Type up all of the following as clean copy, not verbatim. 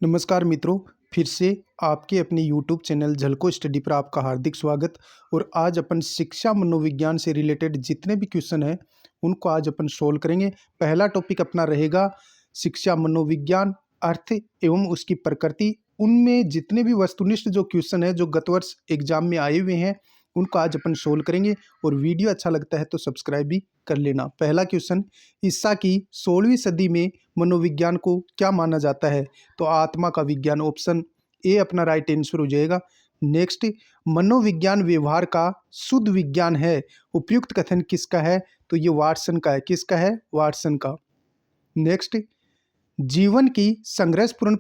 नमस्कार मित्रों, फिर से आपके अपने YouTube चैनल झलको स्टडी पर आपका हार्दिक स्वागत। और आज अपन शिक्षा मनोविज्ञान से रिलेटेड जितने भी क्वेश्चन हैं उनको आज अपन सोल्व करेंगे। पहला टॉपिक अपना रहेगा शिक्षा मनोविज्ञान, अर्थ एवं उसकी प्रकृति। उनमें जितने भी वस्तुनिष्ठ जो क्वेश्चन है जो गत वर्ष एग्जाम में आए हुए हैं उनको आज अपन सोल्व करेंगे। और वीडियो अच्छा लगता है तो सब्सक्राइब भी कर लेना। पहला क्वेश्चन, ईसा की 16वीं सदी में मनोविज्ञान को क्या माना जाता है? तो आत्मा का विज्ञान, ऑप्शन ए अपना राइट आंसर हो जाएगा। नेक्स्ट, मनोविज्ञान व्यवहार का शुद्ध विज्ञान है, उपयुक्त कथन किसका है? तो ये वाटसन का है। किसका है? वाटसन का। नेक्स्ट, जीवन की संघर्षपूर्ण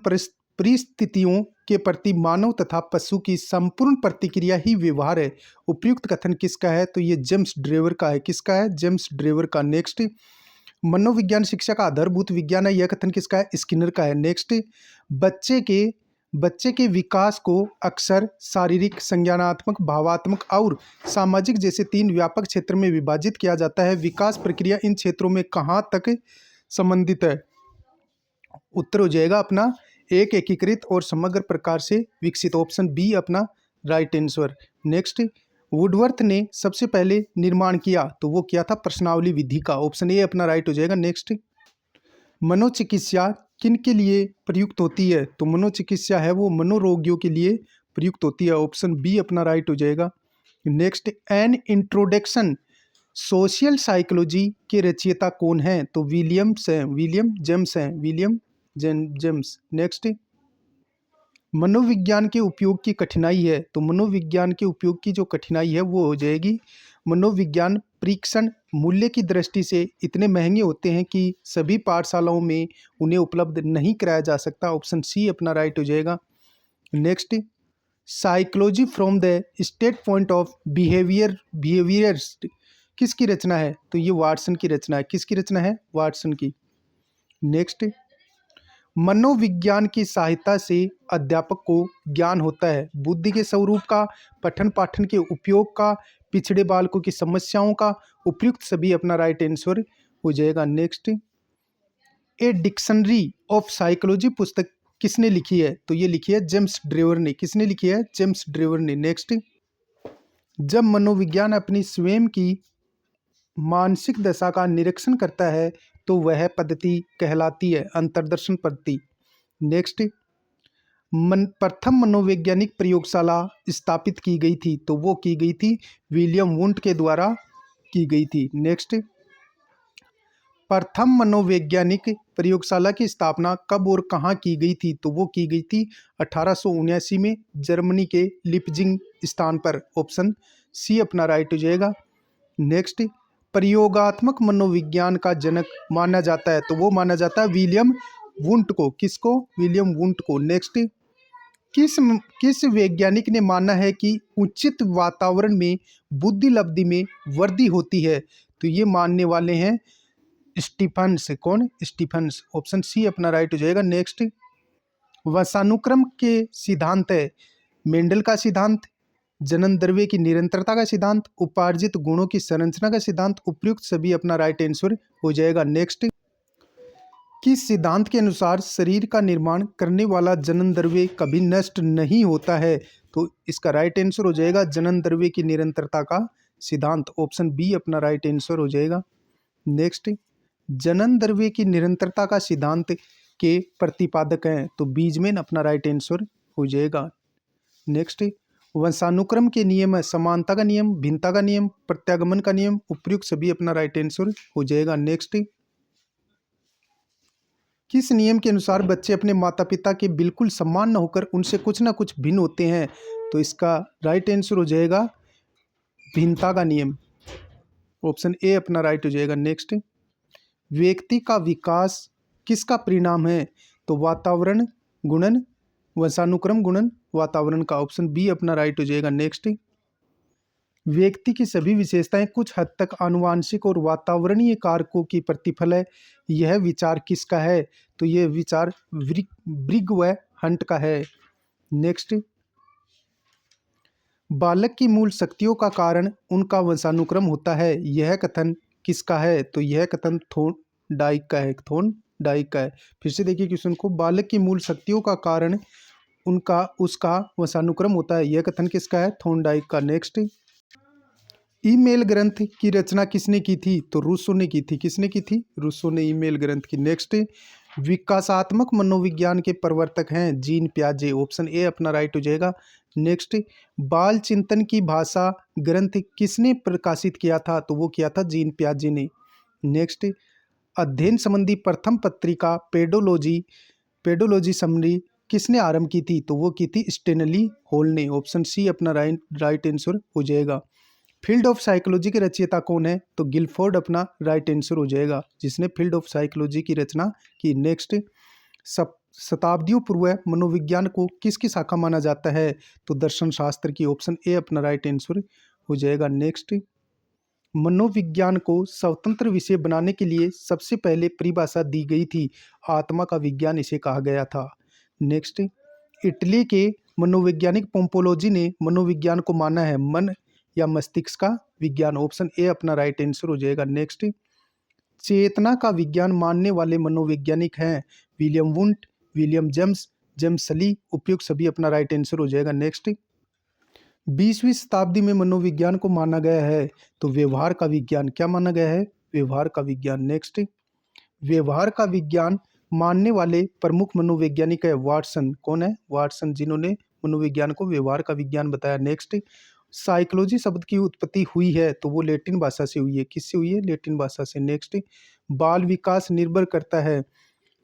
परिस्थितियों के प्रति मानव तथा पशु की संपूर्ण प्रतिक्रिया ही व्यवहार है, उपयुक्त कथन किसका है? तो ये जेम्स ड्रेवर का है। किसका है? जेम्स ड्रेवर का। नेक्स्ट, मनोविज्ञान शिक्षा का आधारभूत विज्ञान है, यह कथन किसका है? स्किनर का है। नेक्स्ट, बच्चे के विकास को अक्सर शारीरिक, संज्ञानात्मक, भावात्मक और सामाजिक जैसे 3 व्यापक क्षेत्र में विभाजित किया जाता है। विकास प्रक्रिया इन क्षेत्रों में कहाँ तक संबंधित है? उत्तर हो जाएगा अपना एक एकीकृत और समग्र प्रकार से विकसित, ऑप्शन बी अपना राइट आंसर। नेक्स्ट, वुडवर्थ ने सबसे पहले निर्माण किया तो वो किया था प्रश्नावली विधि का, ऑप्शन ए अपना राइट हो जाएगा। नेक्स्ट, मनोचिकित्सा किन के लिए प्रयुक्त होती है? तो मनोचिकित्सा है वो मनोरोगियों के लिए प्रयुक्त होती है, ऑप्शन बी अपना राइट हो जाएगा। Next, an introduction social psychology के रचयिता कौन है? तो विलियम जेम्स हैं। जेम्स। नेक्स्ट, मनोविज्ञान के उपयोग की कठिनाई है, तो मनोविज्ञान के उपयोग की जो कठिनाई है वो हो जाएगी, मनोविज्ञान परीक्षण मूल्य की दृष्टि से इतने महंगे होते हैं कि सभी पाठशालाओं में उन्हें उपलब्ध नहीं कराया जा सकता, ऑप्शन सी अपना राइट हो जाएगा। Next, psychology from the state point of behaviours किसकी रचना है? तो ये वाटसन की रचना है। किसकी रचना है? वाटसन की। नेक्स्ट, मनोविज्ञान की सहायता से अध्यापक को ज्ञान होता है, बुद्धि के स्वरूप का, पठन पाठन के उपयोग का, पिछड़े बालकों की समस्याओं का, उपयुक्त सभी अपना राइट आंसर हो जाएगा। Next, a dictionary of psychology पुस्तक किसने लिखी है? तो ये लिखी है जेम्स ड्रेवर ने। किसने लिखी है? जेम्स ड्रेवर ने। नेक्स्ट, जब मनोविज्ञान अपनी स्वयं की मानसिक दशा का निरीक्षण करता है तो वह पद्धति कहलाती है अंतर्दर्शन पद्धति। नेक्स्ट, प्रथम मनोवैज्ञानिक प्रयोगशाला स्थापित की गई थी तो वो की गई थी विलियम वुंट के द्वारा की गई थी। नेक्स्ट, प्रथम मनोवैज्ञानिक प्रयोगशाला की स्थापना कब और कहाँ की गई थी? तो वो की गई थी 1879 में जर्मनी के लिपजिंग स्थान पर, ऑप्शन सी अपना राइट हो जाएगा। नेक्स्ट, प्रयोगात्मक मनोविज्ञान का जनक माना जाता है तो वो माना जाता है विलियम वुंट को। किसको? विलियम वुंट को। नेक्स्ट, किस वैज्ञानिक ने माना है कि उचित वातावरण में बुद्धि लब्धि में वृद्धि होती है? तो ये मानने वाले हैं स्टीफन्स। कौन? स्टीफन्स, ऑप्शन सी अपना राइट हो जाएगा। नेक्स्ट, वंशानुक्रम के सिद्धांत है, मेंडल का सिद्धांत, जनन द्रव्य की निरंतरता का सिद्धांत, उपार्जित गुणों की संरचना का सिद्धांत, उपयुक्त सभी अपना राइट आंसर हो जाएगा। नेक्स्ट, किस सिद्धांत के अनुसार शरीर का निर्माण करने वाला जनन द्रव्य कभी नष्ट नहीं होता है? तो इसका राइट आंसर हो जाएगा जनन द्रव्य की निरंतरता का सिद्धांत, ऑप्शन बी अपना राइट आंसर हो जाएगा। नेक्स्ट, जनन द्रव्य की निरंतरता का सिद्धांत के प्रतिपादक हैं तो बीजमैन अपना राइट आंसर हो जाएगा। नेक्स्ट, वंशानुक्रम के नियम है समानता का नियम, भिन्नता का नियम, प्रत्यागमन का नियम, उपयुक्त सभी अपना राइट आंसर हो जाएगा। नेक्स्ट, किस नियम के अनुसार बच्चे अपने माता पिता के बिल्कुल समान न होकर उनसे कुछ ना कुछ भिन्न होते हैं? तो इसका राइट आंसर हो जाएगा भिन्नता का नियम, ऑप्शन ए अपना राइट हो जाएगा। नेक्स्ट, व्यक्ति का विकास किसका परिणाम है? तो वातावरण गुणन, वंशानुक्रम गुणन वातावरण का, ऑप्शन बी अपना राइट हो जाएगा। नेक्स्ट, व्यक्ति की सभी विशेषताएं कुछ हद तक आनुवांशिक और वातावरणीय कारकों की प्रतिफल है, यह विचार किसका है? तो यह विचार ब्रिग व हंट का है। नेक्स्ट, बालक की मूल शक्तियों का कारण उनका वंशानुक्रम होता है, यह कथन किसका है? तो यह कथन थॉर्नडाइक का है। डाइक का है। फिर से देखिए क्वेश्चन को, बालक की मूल शक्तियों का कारण उसका वंशानुक्रम होता है, यह कथन किसका है? थॉर्नडाइक का। नेक्स्ट, ईमेल ग्रंथ की रचना किसने की थी? तो रूसो ने की थी। किसने की थी? रूसो ने ईमेल ग्रंथ की। नेक्स्ट, विकासात्मक मनोविज्ञान के प्रवर्तक हैं जीन प्याजे। ऑप्शन ए अपना राइट हो जाएगा। नेक्स्ट, बाल चिंतन की भाषा ग्रंथ किसने प्रकाशित किया था? तो वो किया था जीन प्याजे ने। नेक्स्ट, अध्ययन संबंधी प्रथम पत्रिका पेडोलॉजी पेडोलॉजी समरी किसने आरंभ की थी? तो वो की थी स्टेनली हॉल ने। ऑप्शन सी अपना राइट आंसर हो जाएगा। फील्ड ऑफ साइकोलॉजी के रचयिता कौन है? तो गिलफोर्ड अपना राइट आंसर हो जाएगा, जिसने फील्ड ऑफ साइकोलॉजी की रचना की। नेक्स्ट, शताब्दियों पूर्व मनोविज्ञान को किसकी शाखा माना जाता है? तो दर्शन शास्त्र की। ऑप्शन ए अपना राइट आंसर हो जाएगा। नेक्स्ट, मनोविज्ञान को स्वतंत्र विषय बनाने के लिए सबसे पहले परिभाषा दी गई थी, आत्मा का विज्ञान इसे कहा गया था। नेक्स्ट, इटली के मनोवैज्ञानिक पोम्पोलोजी ने मनोविज्ञान को माना है मन या मस्तिष्क का विज्ञान। ऑप्शन ए अपना राइट आंसर हो जाएगा। नेक्स्ट, चेतना का विज्ञान मानने वाले मनोवैज्ञानिक हैं William Wundt, William James, James सली। उपयुक्त सभी अपना राइट आंसर हो जाएगा। नेक्स्ट, 20वीं शताब्दी में मनोविज्ञान को माना गया है तो व्यवहार का विज्ञान। क्या माना गया है? व्यवहार का विज्ञान। नेक्स्ट, व्यवहार का विज्ञान मानने वाले प्रमुख मनोवैज्ञानिक है वाटसन। कौन है? वाटसन, जिन्होंने मनोविज्ञान को व्यवहार का विज्ञान बताया। नेक्स्ट, साइकोलॉजी शब्द की उत्पत्ति हुई है तो वो लैटिन भाषा से हुई है। किससे हुई है? लैटिन भाषा से। नेक्स्ट, बाल विकास निर्भर करता है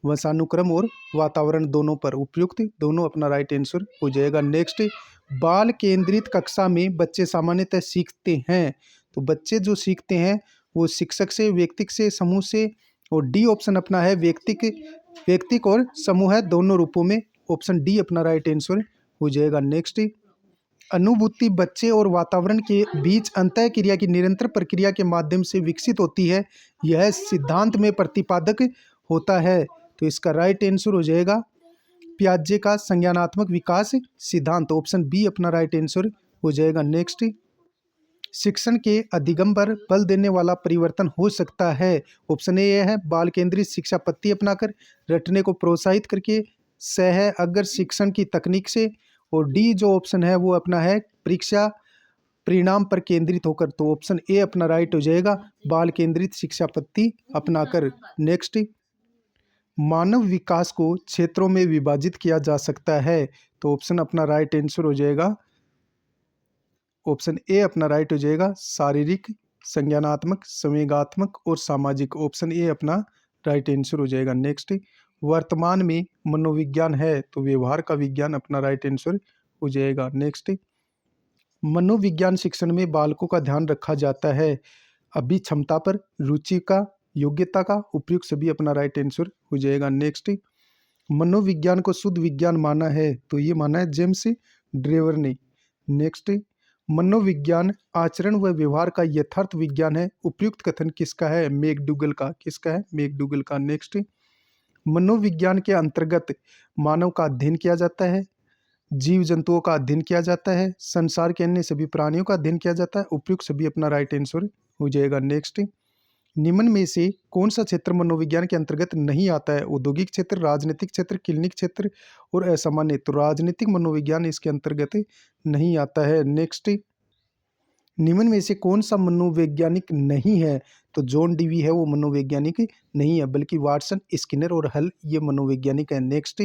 वंशानुक्रम और वातावरण दोनों पर। उपयुक्त दोनों अपना राइट आंसर हो जाएगा। नेक्स्ट, बाल केंद्रित कक्षा में बच्चे सामान्यतः सीखते हैं तो बच्चे जो सीखते हैं वो शिक्षक से, व्यक्तिक से, समूह से। और डी ऑप्शन अपना है व्यक्तिक और समूह है दोनों रूपों में। ऑप्शन डी अपना राइट आंसर हो जाएगा। नेक्स्ट, अनुभूति बच्चे और वातावरण के बीच अंतः क्रिया की निरंतर प्रक्रिया के माध्यम से विकसित होती है, यह सिद्धांत में प्रतिपादक होता है तो इसका राइट आंसर हो जाएगा पियाजे का संज्ञानात्मक विकास सिद्धांत। ऑप्शन बी अपना राइट आंसर हो जाएगा। नेक्स्ट, शिक्षण के अधिगम पर बल देने वाला परिवर्तन हो सकता है। ऑप्शन ए है बाल केंद्रित शिक्षा पद्धति अपनाकर, रटने को प्रोत्साहित करके, सह अग्र शिक्षण की तकनीक से। और डी जो ऑप्शन है वो अपना है परीक्षा परिणाम पर केंद्रित होकर। तो ऑप्शन ए अपना राइट हो जाएगा बाल केंद्रित शिक्षा पद्धति अपनाकर। नेक्स्ट, मानव विकास को क्षेत्रों में विभाजित किया जा सकता है तो ऑप्शन अपना राइट आंसर हो जाएगा। ऑप्शन ए अपना राइट हो जाएगा शारीरिक, संज्ञानात्मक, संवेगात्मक और सामाजिक। ऑप्शन ए अपना राइट आंसर हो जाएगा। नेक्स्ट, वर्तमान में मनोविज्ञान है तो व्यवहार का विज्ञान अपना राइट आंसर हो जाएगा। नेक्स्ट, मनोविज्ञान शिक्षण में बालकों का ध्यान रखा जाता है अभिक्षमता पर, रुचि का, योग्यता का। उपयुक्त सभी अपना राइट आंसर हो जाएगा। नेक्स्ट, मनोविज्ञान को शुद्ध विज्ञान माना है तो ये माना है जेम्स ड्रेवर ने। नेक्स्ट, मनोविज्ञान आचरण व व्यवहार का यथार्थ विज्ञान है। उपयुक्त कथन किसका है? मैकडूगल का। किसका है? मैकडूगल का। नेक्स्ट, मनोविज्ञान के अंतर्गत मानव का अध्ययन किया जाता है, जीव जंतुओं का अध्ययन किया जाता है, संसार के अन्य सभी प्राणियों का अध्ययन किया जाता है। उपयुक्त सभी अपना राइट आंसर हो जाएगा। नेक्स्ट, निम्न में से कौन सा क्षेत्र मनोविज्ञान के अंतर्गत नहीं आता है? औद्योगिक क्षेत्र, राजनीतिक क्षेत्र, क्लिनिक क्षेत्र और असामान्य। तो राजनीतिक मनोविज्ञान इसके अंतर्गत नहीं आता है। नेक्स्ट, निम्न में से कौन सा मनोवैज्ञानिक नहीं है? तो जॉन डीवी है वो मनोवैज्ञानिक नहीं है, बल्कि वाटसन, स्किनर और हल ये मनोवैज्ञानिक है। नेक्स्ट,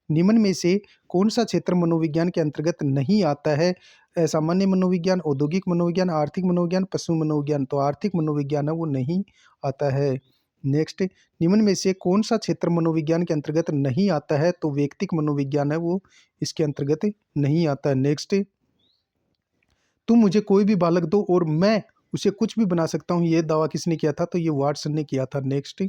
निम्न में से कौन सा क्षेत्र मनोविज्ञान के अंतर्गत नहीं आता है? सामान्य मनोविज्ञान, औद्योगिक मनोविज्ञान, आर्थिक मनोविज्ञान, पशु मनोविज्ञान। तो आर्थिक मनोविज्ञान है वो नहीं आता है। नेक्स्ट, निम्न में से कौन सा क्षेत्र मनोविज्ञान के अंतर्गत नहीं आता है? तो व्यक्तिक मनोविज्ञान है वो इसके अंतर्गत नहीं आता है। नेक्स्ट, तुम मुझे कोई भी बालक दो और मैं उसे कुछ भी बना सकता हूँ, ये दावा किसने किया था? तो ये वाटसन ने किया था। नेक्स्ट,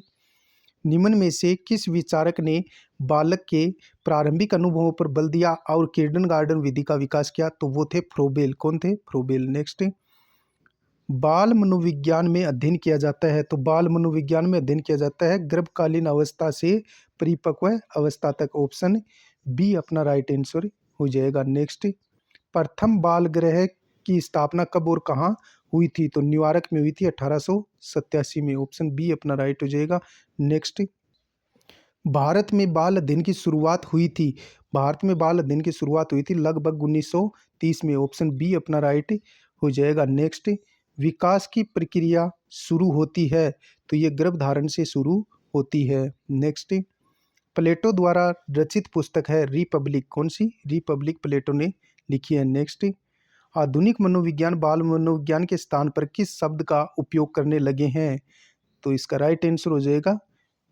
निम्न में से किस विचारक ने बालक के प्रारंभिक अनुभवों पर बल दिया और किंडरगार्टन विधि का विकास किया? तो वो थे फ्रोबेल। कौन थे? फ्रोबेल। नेक्स्ट, बाल मनोविज्ञान में अध्ययन किया जाता है तो बाल मनोविज्ञान में अध्ययन किया जाता है गर्भकालीन अवस्था से परिपक्व अवस्था तक। ऑप्शन बी अपना राइट आंसर हो जाएगा। नेक्स्ट, प्रथम बाल गृह की स्थापना कब और कहाँ हुई थी? तो न्यूयॉर्क में हुई थी 1887 में। ऑप्शन बी अपना राइट हो जाएगा। नेक्स्ट, भारत में बाल अध्ययन की शुरुआत हुई थी? भारत में बाल अध्ययन की शुरुआत हुई थी लगभग 1930 में। ऑप्शन बी अपना राइट हो जाएगा। नेक्स्ट, विकास की प्रक्रिया शुरू होती है तो ये गर्भधारण से शुरू होती है। नेक्स्ट, प्लेटो द्वारा रचित पुस्तक है रिपब्लिक, कौन सी? रिपब्लिक प्लेटो ने लिखी है। नेक्स्ट, आधुनिक मनोविज्ञान बाल मनोविज्ञान के स्थान पर किस शब्द का उपयोग करने लगे हैं? तो इसका राइट आंसर हो जाएगा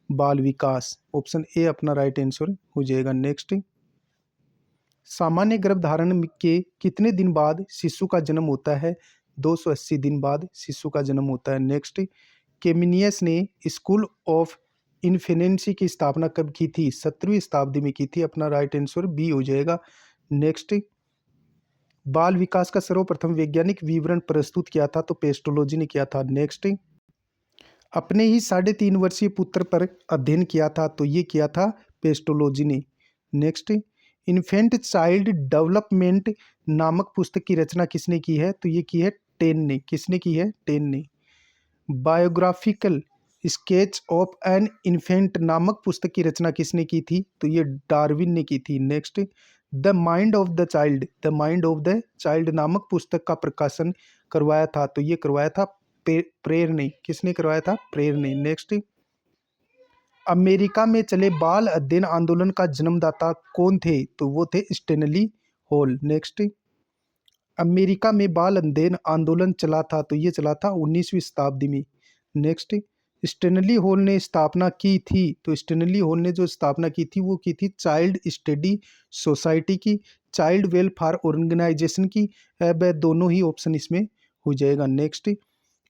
बाल विकास। ऑप्शन ए अपना राइट आंसर हो जाएगा। नेक्स्ट, सामान्य गर्भधारण के कितने दिन बाद शिशु का जन्म होता है? 280 दिन बाद शिशु का जन्म होता है। नेक्स्ट, केमिनियस ने स्कूल ऑफ इन्फेनेंसी की स्थापना कब की थी? 17वीं शताब्दी में की थी। अपना राइट आंसर बी हो जाएगा। नेक्स्ट, बाल विकास का सर्वप्रथम वैज्ञानिक विवरण प्रस्तुत किया था तो पेस्टोलॉजी ने किया था। नेक्स्ट, अपने ही 3.5 वर्षीय पुत्र पर अध्ययन किया था तो ये किया था पेस्टोलॉजी ने। नेक्स्ट, इन्फेंट चाइल्ड डेवलपमेंट नामक पुस्तक की रचना किसने की है? तो ये की है टेन ने। किसने की है? टेन ने। Biographical sketch of an infant नामक पुस्तक की रचना किसने की थी? तो ये डार्विन ने की थी। Next, the mind of the child, the mind of the child नामक पुस्तक का प्रकाशन करवाया था तो ये करवाया था प्रेयर ने। किसने करवाया था? प्रेयर ने। नेक्स्ट, अमेरिका में चले बाल अध्ययन आंदोलन का जन्मदाता कौन थे? तो वो थे स्टेनली हॉल। नेक्स्ट, अमेरिका में बाल अध्ययन आंदोलन चला था तो ये चला था 19वीं शताब्दी में। नेक्स्ट, स्टेनली हॉल ने स्थापना की थी तो स्टेनली हॉल ने जो स्थापना की थी वो की थी चाइल्ड स्टडी सोसाइटी की, चाइल्ड वेलफेयर ऑर्गेनाइजेशन की। अब दोनों ही ऑप्शन इसमें हो जाएगा। Next,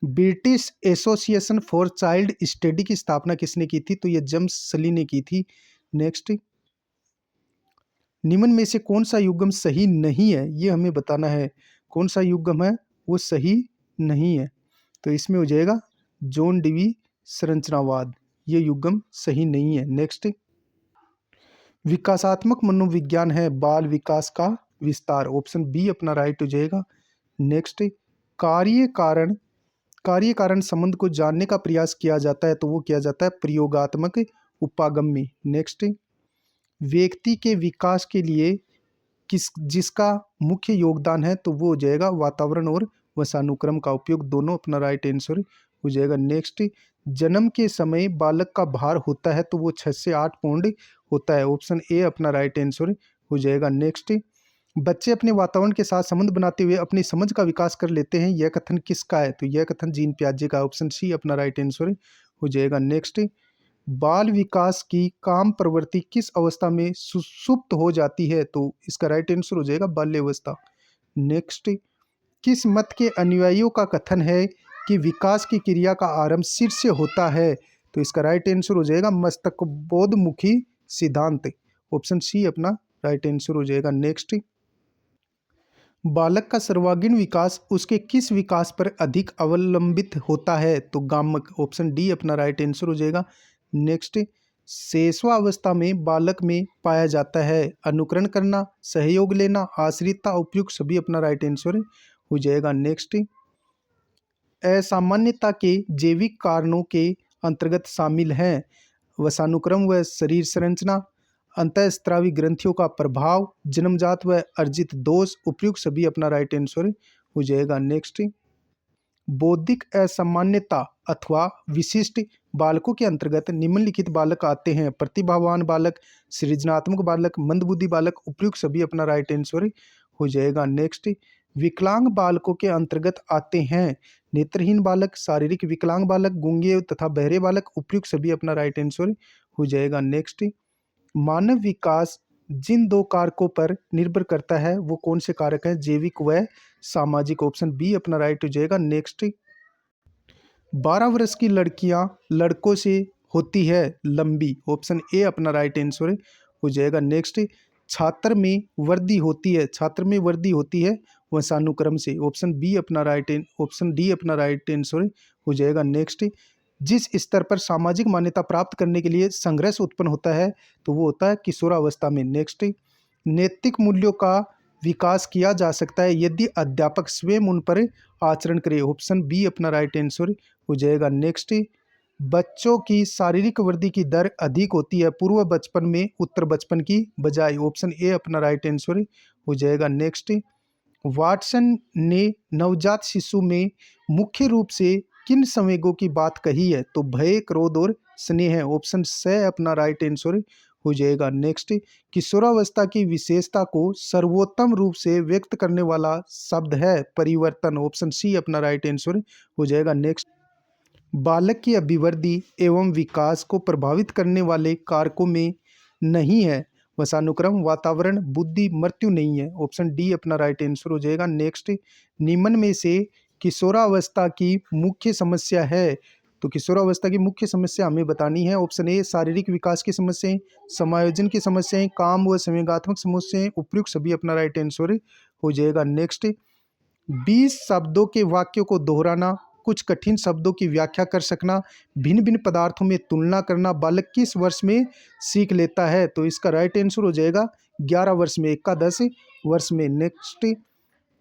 British association for child study की स्थापना किसने की थी? तो ये जेम्स सली ने की थी। नेक्स्ट, निम्न में से कौन सा युग्म सही नहीं है? ये हमें बताना है कौन सा युग्म है वो सही नहीं है। तो इसमें हो जाएगा जॉन डीवी संरचनावाद, ये युग्म सही नहीं है। नेक्स्ट, विकासात्मक मनोविज्ञान है बाल विकास का विस्तार। ऑप्शन बी अपना राइट हो जाएगा। नेक्स्ट, कार्य कारण संबंध को जानने का प्रयास किया जाता है तो वो किया जाता है प्रयोगात्मक उपागम में। नेक्स्ट, व्यक्ति के विकास के लिए जिसका मुख्य योगदान है तो वो हो जाएगा वातावरण और वंशानुक्रम का उपयोग, दोनों अपना राइट आंसर हो जाएगा। नेक्स्ट, जन्म के समय बालक का भार होता है तो वो 6 से 8 पाउंड होता है। ऑप्शन ए अपना राइट आंसर हो जाएगा। नेक्स्ट, बच्चे अपने वातावरण के साथ संबंध बनाते हुए अपनी समझ का विकास कर लेते हैं, यह कथन किसका है? तो यह कथन जीन पियाजे का। ऑप्शन सी अपना राइट आंसर हो जाएगा। नेक्स्ट, बाल विकास की काम प्रवृत्ति किस अवस्था में सुसुप्त हो जाती है? तो इसका राइट आंसर हो जाएगा बाल्यावस्था। नेक्स्ट, किस मत के अनुयायियों का कथन है कि विकास की क्रिया का आरंभ सिर से होता है? तो इसका राइट आंसर हो जाएगा मस्तकबोधमुखी सिद्धांत। ऑप्शन सी अपना राइट आंसर हो जाएगा। नेक्स्ट, बालक का सर्वांगीण विकास उसके किस विकास पर अधिक अवलंबित होता है? तो गामक। ऑप्शन डी अपना राइट आंसर हो जाएगा। नेक्स्ट, शैशवावस्था में बालक में पाया जाता है अनुकरण करना, सहयोग लेना, आश्रितता, उपयुक्त सभी अपना राइट आंसर हो जाएगा। नेक्स्ट, असामान्यता के जैविक कारणों के अंतर्गत शामिल हैं वंशानुक्रम व शरीर संरचना, अंतःस्रावी ग्रंथियों का प्रभाव, जन्मजात व अर्जित दोष, उपयुक्त सभी अपना राइट आंसर हो जाएगा। नेक्स्ट, बौद्धिक असामान्यता अथवा विशिष्ट बालकों के अंतर्गत निम्नलिखित बालक आते हैं? प्रतिभावान बालक, सृजनात्मक बालक, मंदबुद्धि बालक, उपयुक्त सभी अपना राइट आंसर हो जाएगा। नेक्स्ट, विकलांग बालकों के अंतर्गत आते हैं नेत्रहीन बालक, शारीरिक विकलांग बालक, गूंगे तथा बहरे बालक, उपयुक्त सभी अपना राइट आंसर हो जाएगा। नेक्स्ट, मानव विकास जिन 2 कारकों पर निर्भर करता है वो कौन से कारक हैं? जैविक व सामाजिक। ऑप्शन बी अपना राइट हो जाएगा। नेक्स्ट, 12 वर्ष की लड़कियां लड़कों से होती है लंबी। ऑप्शन ए अपना राइट आंसर हो जाएगा। नेक्स्ट, छात्र में वृद्धि होती है वंशानुक्रम से। ऑप्शन डी अपना राइट आंसर हो जाएगा। नेक्स्ट, जिस स्तर पर सामाजिक मान्यता प्राप्त करने के लिए संघर्ष उत्पन्न होता है तो वो होता है किशोरावस्था में। नेक्स्ट, नैतिक मूल्यों का विकास किया जा सकता है यदि अध्यापक स्वयं उन पर आचरण करे। ऑप्शन बी अपना राइट आंसर हो जाएगा। नेक्स्ट, बच्चों की शारीरिक वृद्धि की दर अधिक होती है पूर्व बचपन में उत्तर बचपन की बजाय। ऑप्शन ए अपना राइट आंसर हो जाएगा। नेक्स्ट, वाटसन ने नवजात शिशु में मुख्य रूप से किन संवेगों की बात कही है? तो भय, क्रोध और स्नेह है। ऑप्शन स अपना राइट आंसर हो जाएगा। नेक्स्ट, किशोरावस्था की विशेषता को सर्वोत्तम रूप से व्यक्त करने वाला शब्द है परिवर्तन। ऑप्शन सी अपना राइट आंसर हो जाएगा। नेक्स्ट, बालक की अभिवृद्धि एवं विकास को प्रभावित करने वाले कारकों में नहीं है वंशानुक्रम, वातावरण, बुद्धि, मृत्यु नहीं है। ऑप्शन डी अपना राइट आंसर हो जाएगा। नेक्स्ट, निम्न में से किशोरावस्था की मुख्य समस्या है? तो किशोरावस्था की मुख्य समस्या हमें बतानी है। ऑप्शन ए शारीरिक विकास की समस्याएं, समायोजन की समस्याएं, काम व संवेगात्मक समस्याएं, उपयुक्त सभी अपना राइट आंसर हो जाएगा। नेक्स्ट, 20 शब्दों के वाक्यों को दोहराना, कुछ कठिन शब्दों की व्याख्या कर सकना, भिन्न भिन्न पदार्थों में तुलना करना बालक किस वर्ष में सीख लेता है? तो इसका राइट आंसर हो जाएगा 11 वर्ष में, एकादश वर्ष में। नेक्स्ट,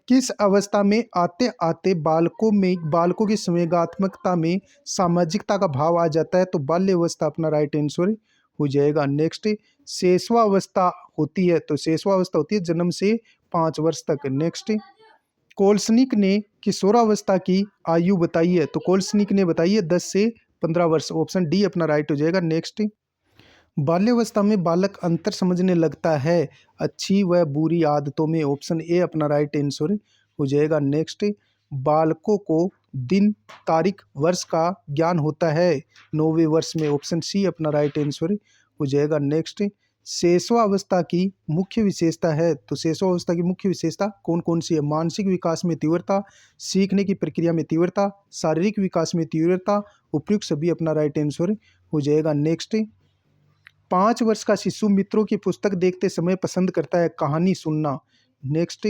किस अवस्था में आते आते बालकों की संवेगात्मकता में सामाजिकता का भाव आ जाता है? तो बाल्य अवस्था अपना राइट आंसर हो जाएगा। नेक्स्ट, शेषवावस्था होती है, तो शेषवावस्था होती है जन्म से 5 वर्ष तक। नेक्स्ट, कोल्सनिक ने किशोरावस्था की आयु बताई है? तो कोल्सनिक ने बताई है 10 से 15 वर्ष। ऑप्शन डी अपना राइट हो जाएगा। नेक्स्ट, बाल्यावस्था में बालक अंतर समझने लगता है अच्छी व बुरी आदतों में। ऑप्शन ए अपना राइट आंसर हो जाएगा। नेक्स्ट, बालकों को दिन, तारीख, वर्ष का ज्ञान होता है 9वें वर्ष में। ऑप्शन सी अपना राइट आंसर हो जाएगा। नेक्स्ट, शेषवावस्था की मुख्य विशेषता है? तो शेषवावस्था की मुख्य विशेषता कौन कौन सी है? मानसिक विकास में तीव्रता, सीखने की प्रक्रिया में तीव्रता, शारीरिक विकास में तीव्रता, उपयुक्त सभी अपना राइट आंसर हो जाएगा। नेक्स्ट, 5 वर्ष का शिशु मित्रों की पुस्तक देखते समय पसंद करता है कहानी सुनना। नेक्स्ट,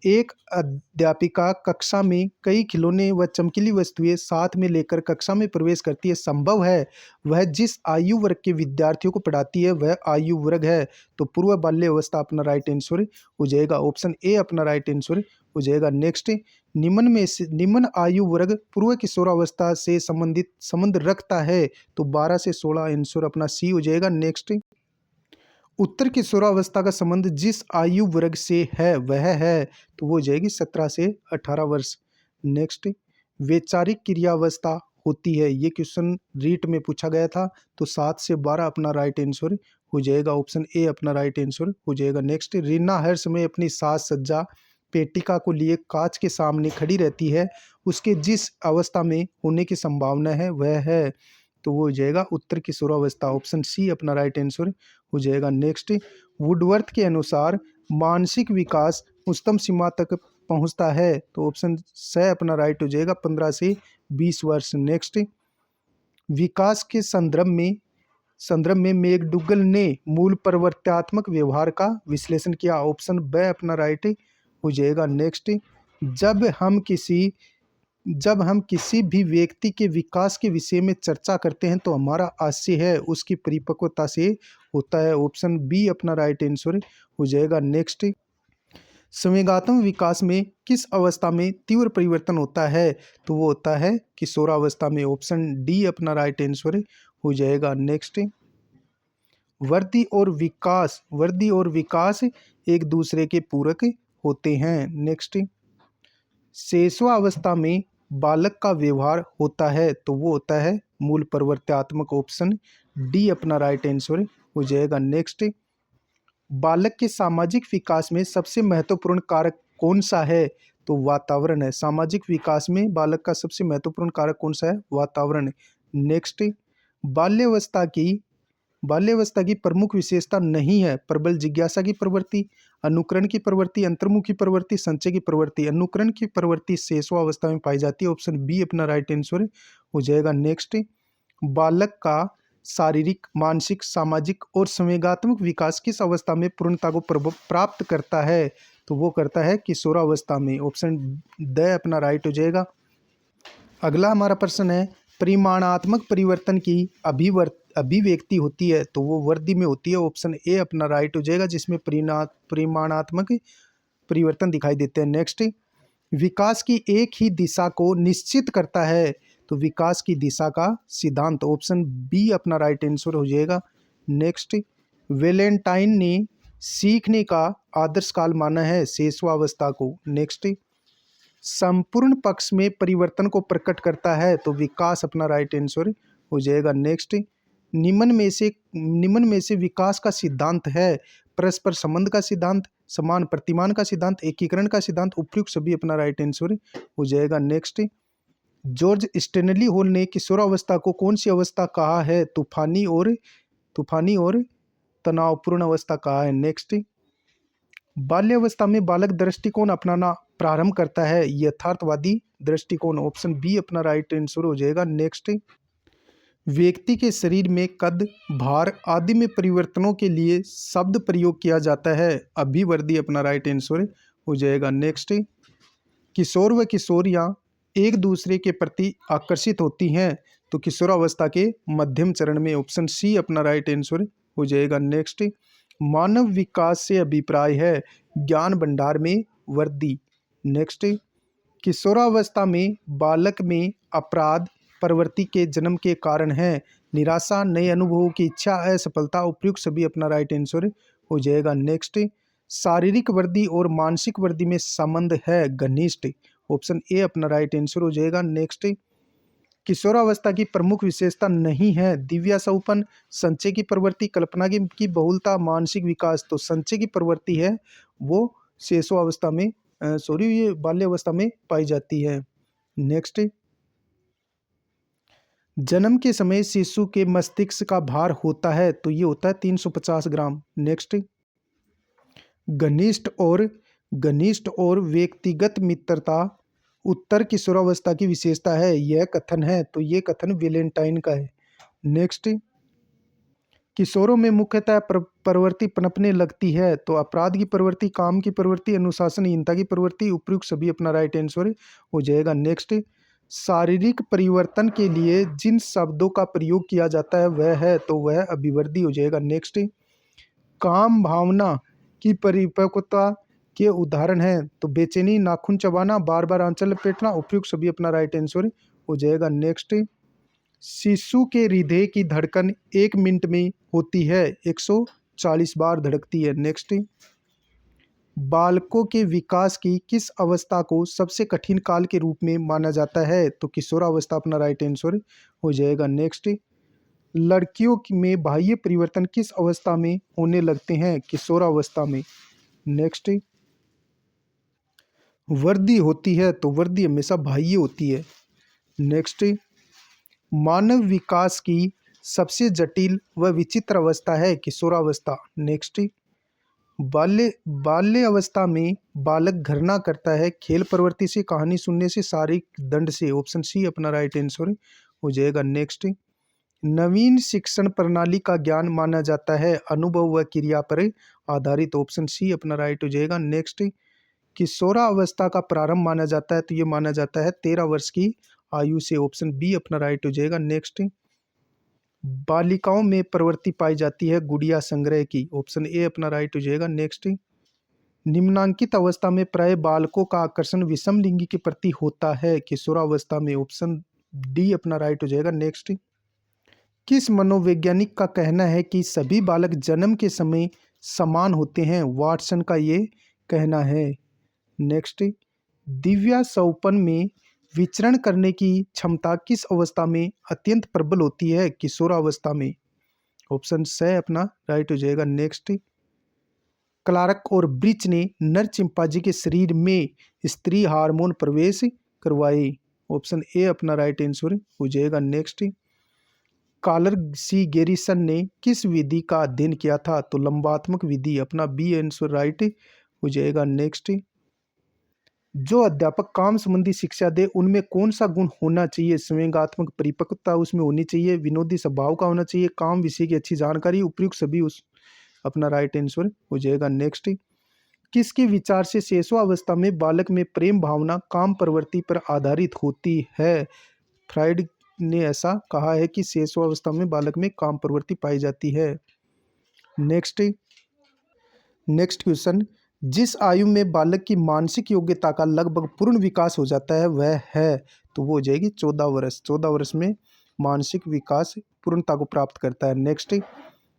एक अध्यापिका कक्षा में कई खिलौने व चमकीली वस्तुएं साथ में लेकर कक्षा में प्रवेश करती है, संभव है वह जिस आयु वर्ग के विद्यार्थियों को पढ़ाती है वह आयु वर्ग है? तो पूर्व बाल्य अवस्था अपना राइट आंसर हो जाएगा। ऑप्शन ए अपना राइट आंसर हो जाएगा। नेक्स्ट, निम्न आयु वर्ग पूर्व किशोरावस्था से संबंध रखता है? तो 12 से 16 आंसर अपना सी हो जाएगा। नेक्स्ट, उत्तर किशोरावस्था का संबंध जिस आयु वर्ग से है वह है? तो वो हो जाएगी 17 से 18 वर्ष। नेक्स्ट, वैचारिक क्रियावस्था होती है, ये क्वेश्चन रीट में पूछा गया था, तो 7 से 12 अपना राइट आंसर हो जाएगा। ऑप्शन ए अपना राइट आंसर हो जाएगा। नेक्स्ट, रीना हर समय अपनी साज सज्जा पेटिका को लिए कांच के सामने खड़ी रहती है, उसके जिस अवस्था में होने की संभावना है वह है? तो वो हो जाएगा उत्तर किशोरावस्था। ऑप्शन सी अपना राइट आंसर हो जाएगा। नेक्स्ट, वुडवर्थ के अनुसार मानसिक विकास उच्चतम सीमा तक पहुंचता है? तो ऑप्शन स अपना राइट हो जाएगा 15 से 20 वर्ष। नेक्स्ट, विकास के संदर्भ में मैकडूगल ने मूल प्रवर्त्यात्मक व्यवहार का विश्लेषण किया। ऑप्शन ब अपना राइट हो जाएगा। नेक्स्ट, जब हम किसी भी व्यक्ति के विकास के विषय में चर्चा करते हैं तो हमारा आशय है उसकी परिपक्वता से होता है। ऑप्शन बी अपना राइट आंसर हो जाएगा। नेक्स्ट, संवेगात्मक विकास में किस अवस्था में तीव्र परिवर्तन होता है? तो वो होता है किशोरावस्था में। ऑप्शन डी अपना राइट आंसर हो जाएगा। नेक्स्ट, वृद्धि और विकास एक दूसरे के पूरक होते हैं। नेक्स्ट, शेषवावस्था में बालक का व्यवहार होता है? तो वो होता है मूल प्रवर्त्यात्मक। ऑप्शन डी अपना राइट आंसर हो जाएगा। नेक्स्ट, बालक के सामाजिक विकास में सबसे महत्वपूर्ण कारक कौन सा है? तो वातावरण है। सामाजिक विकास में बालक का सबसे महत्वपूर्ण कारक कौन सा है? वातावरण। नेक्स्ट, बाल्यावस्था की प्रमुख विशेषता नहीं है प्रबल जिज्ञासा की प्रवृत्ति, अनुकरण की प्रवृत्ति, अंतर्मुखी प्रवृत्ति, संचय की प्रवृत्ति। अनुकरण की प्रवृत्ति शेषवावस्था में पाई जाती है। ऑप्शन बी अपना राइट आंसर हो जाएगा। नेक्स्ट, बालक का शारीरिक, मानसिक, सामाजिक और संवेगात्मक विकास किस अवस्था में पूर्णता को प्राप्त करता है? तो वो करता है किशोरावस्था में। ऑप्शन द अपना राइट हो जाएगा। अगला हमारा प्रश्न है, परिमाणात्मक परिवर्तन की अभिव्यक्ति होती है? तो वो वृद्धि में होती है। ऑप्शन ए अपना राइट हो जाएगा, जिसमें परिमाणात्मक परिवर्तन दिखाई देते हैं। नेक्स्ट, विकास की एक ही दिशा को निश्चित करता है? तो विकास की दिशा का सिद्धांत, ऑप्शन बी अपना राइट आंसर हो जाएगा। नेक्स्ट, वेलेंटाइन ने सीखने का आदर्श काल माना है शैशवावस्था को। नेक्स्ट, संपूर्ण पक्ष में परिवर्तन को प्रकट करता है तो विकास अपना राइट आंसर हो जाएगा। नेक्स्ट, निम्न में से विकास का सिद्धांत है परस्पर संबंध का सिद्धांत, समान प्रतिमान का सिद्धांत, एकीकरण का सिद्धांत, उपयुक्त सभी अपना राइट आंसर हो जाएगा। नेक्स्ट, जॉर्ज स्टेनली हॉल ने किशोरावस्था को कौन सी अवस्था कहा है? तूफानी और तनावपूर्ण अवस्था कहा है। नेक्स्ट, बाल्यावस्था में बालक दृष्टिकोण अपनाना प्रारंभ करता है यथार्थवादी दृष्टिकोण, ऑप्शन बी अपना राइट आंसर हो जाएगा। नेक्स्ट, व्यक्ति के शरीर में कद, भार आदि में परिवर्तनों के लिए शब्द प्रयोग किया जाता है अभिवृद्धि, अपना राइट आंसर हो जाएगा। नेक्स्ट, किशोर व किशोरियां एक दूसरे के प्रति आकर्षित होती हैं तो किशोरावस्था के मध्यम चरण में, ऑप्शन सी अपना राइट आंसर हो जाएगा। नेक्स्ट, मानव विकास से अभिप्राय है ज्ञान भंडार में वृद्धि। नेक्स्ट, किशोरावस्था में बालक में अपराध प्रवृत्ति के जन्म के कारण है निराशा, नए अनुभवों की इच्छा, असफलता, उपयुक्त सभी अपना राइट आंसर हो जाएगा। नेक्स्ट, शारीरिक वृद्धि और मानसिक वृद्धि में संबंध है घनिष्ठ, ऑप्शन ए अपना राइट आंसर हो जाएगा। नेक्स्ट, किशोरावस्था की प्रमुख विशेषता नहीं है दिव्यासौपन, संचय की प्रवृत्ति, कल्पना की बहुलता, मानसिक विकास, तो संचय की प्रवृत्ति है वो शैशवावस्था में ये बाल्यावस्था में पाई जाती है। नेक्स्ट, जन्म के समय शिशु के मस्तिष्क का भार होता है तो ये होता है 350 ग्राम। नेक्स्ट, घनिष्ठ और व्यक्तिगत मित्रता उत्तर किशोरावस्था की विशेषता है, यह कथन है तो ये कथन वेलेंटाइन का है। नेक्स्ट, किशोरों में मुख्यतः प्रवृत्ति पनपने लगती है तो अपराध की प्रवृत्ति, काम की प्रवृत्ति, अनुशासनहीनता की प्रवृत्ति, उपयुक्त सभी अपना राइट आंसर हो जाएगा। नेक्स्ट, शारीरिक परिवर्तन के लिए जिन शब्दों का प्रयोग किया जाता है वह है तो वह अभिवृद्धि हो जाएगा। नेक्स्ट, काम भावना की परिपक्वता के उदाहरण है तो बेचैनी, नाखून चबाना, बार बार आंचल लपेटना, उपयुक्त सभी अपना राइट आंसर हो जाएगा। नेक्स्ट, शिशु के हृदय की धड़कन 1 मिनट में होती है 140 बार धड़कती है। नेक्स्ट, बालकों के विकास की किस अवस्था को सबसे कठिन काल के रूप में माना जाता है तो किशोरावस्था अपना राइट आंसर हो जाएगा। नेक्स्ट, लड़कियों में बाह्य परिवर्तन किस अवस्था में होने लगते हैं? किशोरावस्था में। नेक्स्ट, वृद्धि होती है तो वृद्धि हमेशा बाह्य होती है। नेक्स्ट, मानव विकास की सबसे जटिल व विचित्र अवस्था है किशोरावस्था। नेक्स्ट, बाल्य अवस्था में बालक घृणा करता है खेल प्रवृत्ति से, कहानी सुनने से, शारीरिक दंड से, ऑप्शन सी अपना राइट आंसर हो जाएगा। नेक्स्ट, नवीन शिक्षण प्रणाली का ज्ञान माना जाता है अनुभव व क्रिया पर आधारित, ऑप्शन सी अपना राइट हो जाएगा। नेक्स्ट, किशोरावस्था का प्रारंभ माना जाता है तो ये माना जाता है 13 वर्ष की आयु से, ऑप्शन बी अपना राइट हो जाएगा। नेक्स्ट, बालिकाओं में प्रवृत्ति पाई जाती है गुड़िया संग्रह की, ऑप्शन ए अपना राइट हो जाएगा। नेक्स्ट, निम्नांकित अवस्था में प्राय बालकों का आकर्षण विषम लिंगी के प्रति होता है किशोरावस्था में, ऑप्शन डी अपना राइट हो जाएगा। नेक्स्ट, किस मनोवैज्ञानिक का कहना है कि सभी बालक जन्म के समय समान होते हैं? वाटसन का ये कहना है। नेक्स्ट, दिव्यासौपन में विचरण करने की क्षमता किस अवस्था में अत्यंत प्रबल होती है? किशोरावस्था में, ऑप्शन सी अपना राइट हो जाएगा। नेक्स्ट, क्लार्क और ब्रिच ने नर चिंपांजी के शरीर में स्त्री हार्मोन प्रवेश करवाए, ऑप्शन ए अपना राइट आंसर हो जाएगा। नेक्स्ट, कॉलर सी गैरिसन ने किस विधि का अध्ययन किया था? तो लंबात्मक विधि, अपना बी आंसर राइट हो जाएगा। नेक्स्ट, जो अध्यापक काम संबंधी शिक्षा दे उनमें कौन सा गुण होना चाहिए? संवेगात्मक परिपक्वता उसमें होनी चाहिए, विनोदी स्वभाव का होना चाहिए, काम विषय की अच्छी जानकारी, उपयुक्त सभी उस अपना राइट आंसर हो जाएगा। नेक्स्ट, किसके विचार से शैशवावस्था में बालक में प्रेम भावना काम प्रवृत्ति पर आधारित होती है? फ्राइड ने ऐसा कहा है कि शैशवावस्था में बालक में काम प्रवृत्ति पाई जाती है। नेक्स्ट क्वेश्चन, जिस आयु में बालक की मानसिक योग्यता का लगभग पूर्ण विकास हो जाता है वह है तो वो हो जाएगी 14 वर्ष। 14 वर्ष में मानसिक विकास पूर्णता को प्राप्त करता है। नेक्स्ट,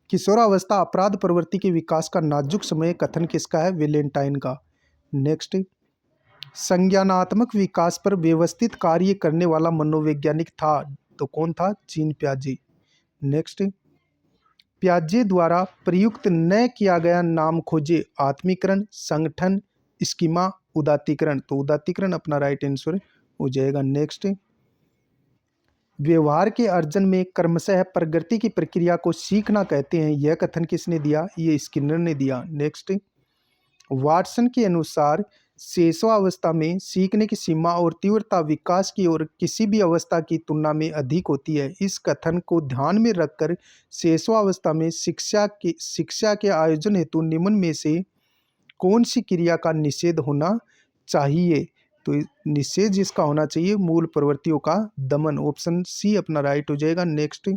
किशोरावस्था अपराध प्रवृत्ति के विकास का नाजुक समय कथन किसका है? वेलेंटाइन का। नेक्स्ट, संज्ञानात्मक विकास पर व्यवस्थित कार्य करने वाला मनोवैज्ञानिक था, तो कौन था? जीन पियाजे। नेक्स्ट, पियाजे द्वारा प्रयुक्त न किया गया नाम खोजे। आत्मीकरण, संगठन, स्कीमा, उदात्तीकरण। तो उदात्तीकरण अपना राइट आंसर हो जाएगा। नेक्स्ट, व्यवहार के अर्जन में क्रमशः प्रगति की प्रक्रिया को सीखना कहते हैं। यह कथन किसने दिया? ये स्किनर ने दिया। नेक्स्ट, वाटसन के अनुसार शेषावस्था में सीखने की सीमा और तीव्रता विकास की ओर किसी भी अवस्था की तुलना में अधिक होती है। इस कथन को ध्यान में रखकर शेषावस्था में शिक्षा के आयोजन हेतु निम्न में से कौन सी क्रिया का निषेध होना चाहिए? तो निषेध जिसका होना चाहिए मूल प्रवृत्तियों का दमन। ऑप्शन सी अपना राइट हो जाएगा। नेक्स्ट,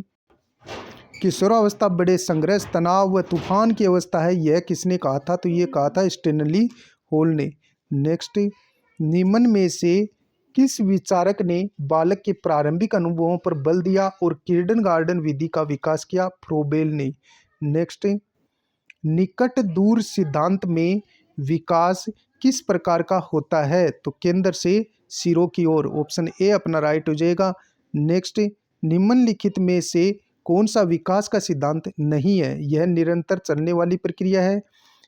किशोरावस्था बड़े संघर्ष, तनाव व तूफान की अवस्था है। यह किसने कहा था? तो ये कहा था स्टेनली होल ने। नेक्स्ट, निम्न में से किस विचारक ने बालक के प्रारंभिक अनुभवों पर बल दिया और किंडरगार्टन विधि का विकास किया? फ्रोबेल ने। नेक्स्ट, निकट दूर सिद्धांत में विकास किस प्रकार का होता है? तो केंद्र से सिरों की ओर। ऑप्शन ए अपना राइट हो जाएगा। नेक्स्ट, निम्नलिखित में से कौन सा विकास का सिद्धांत नहीं है? यह निरंतर चलने वाली प्रक्रिया है,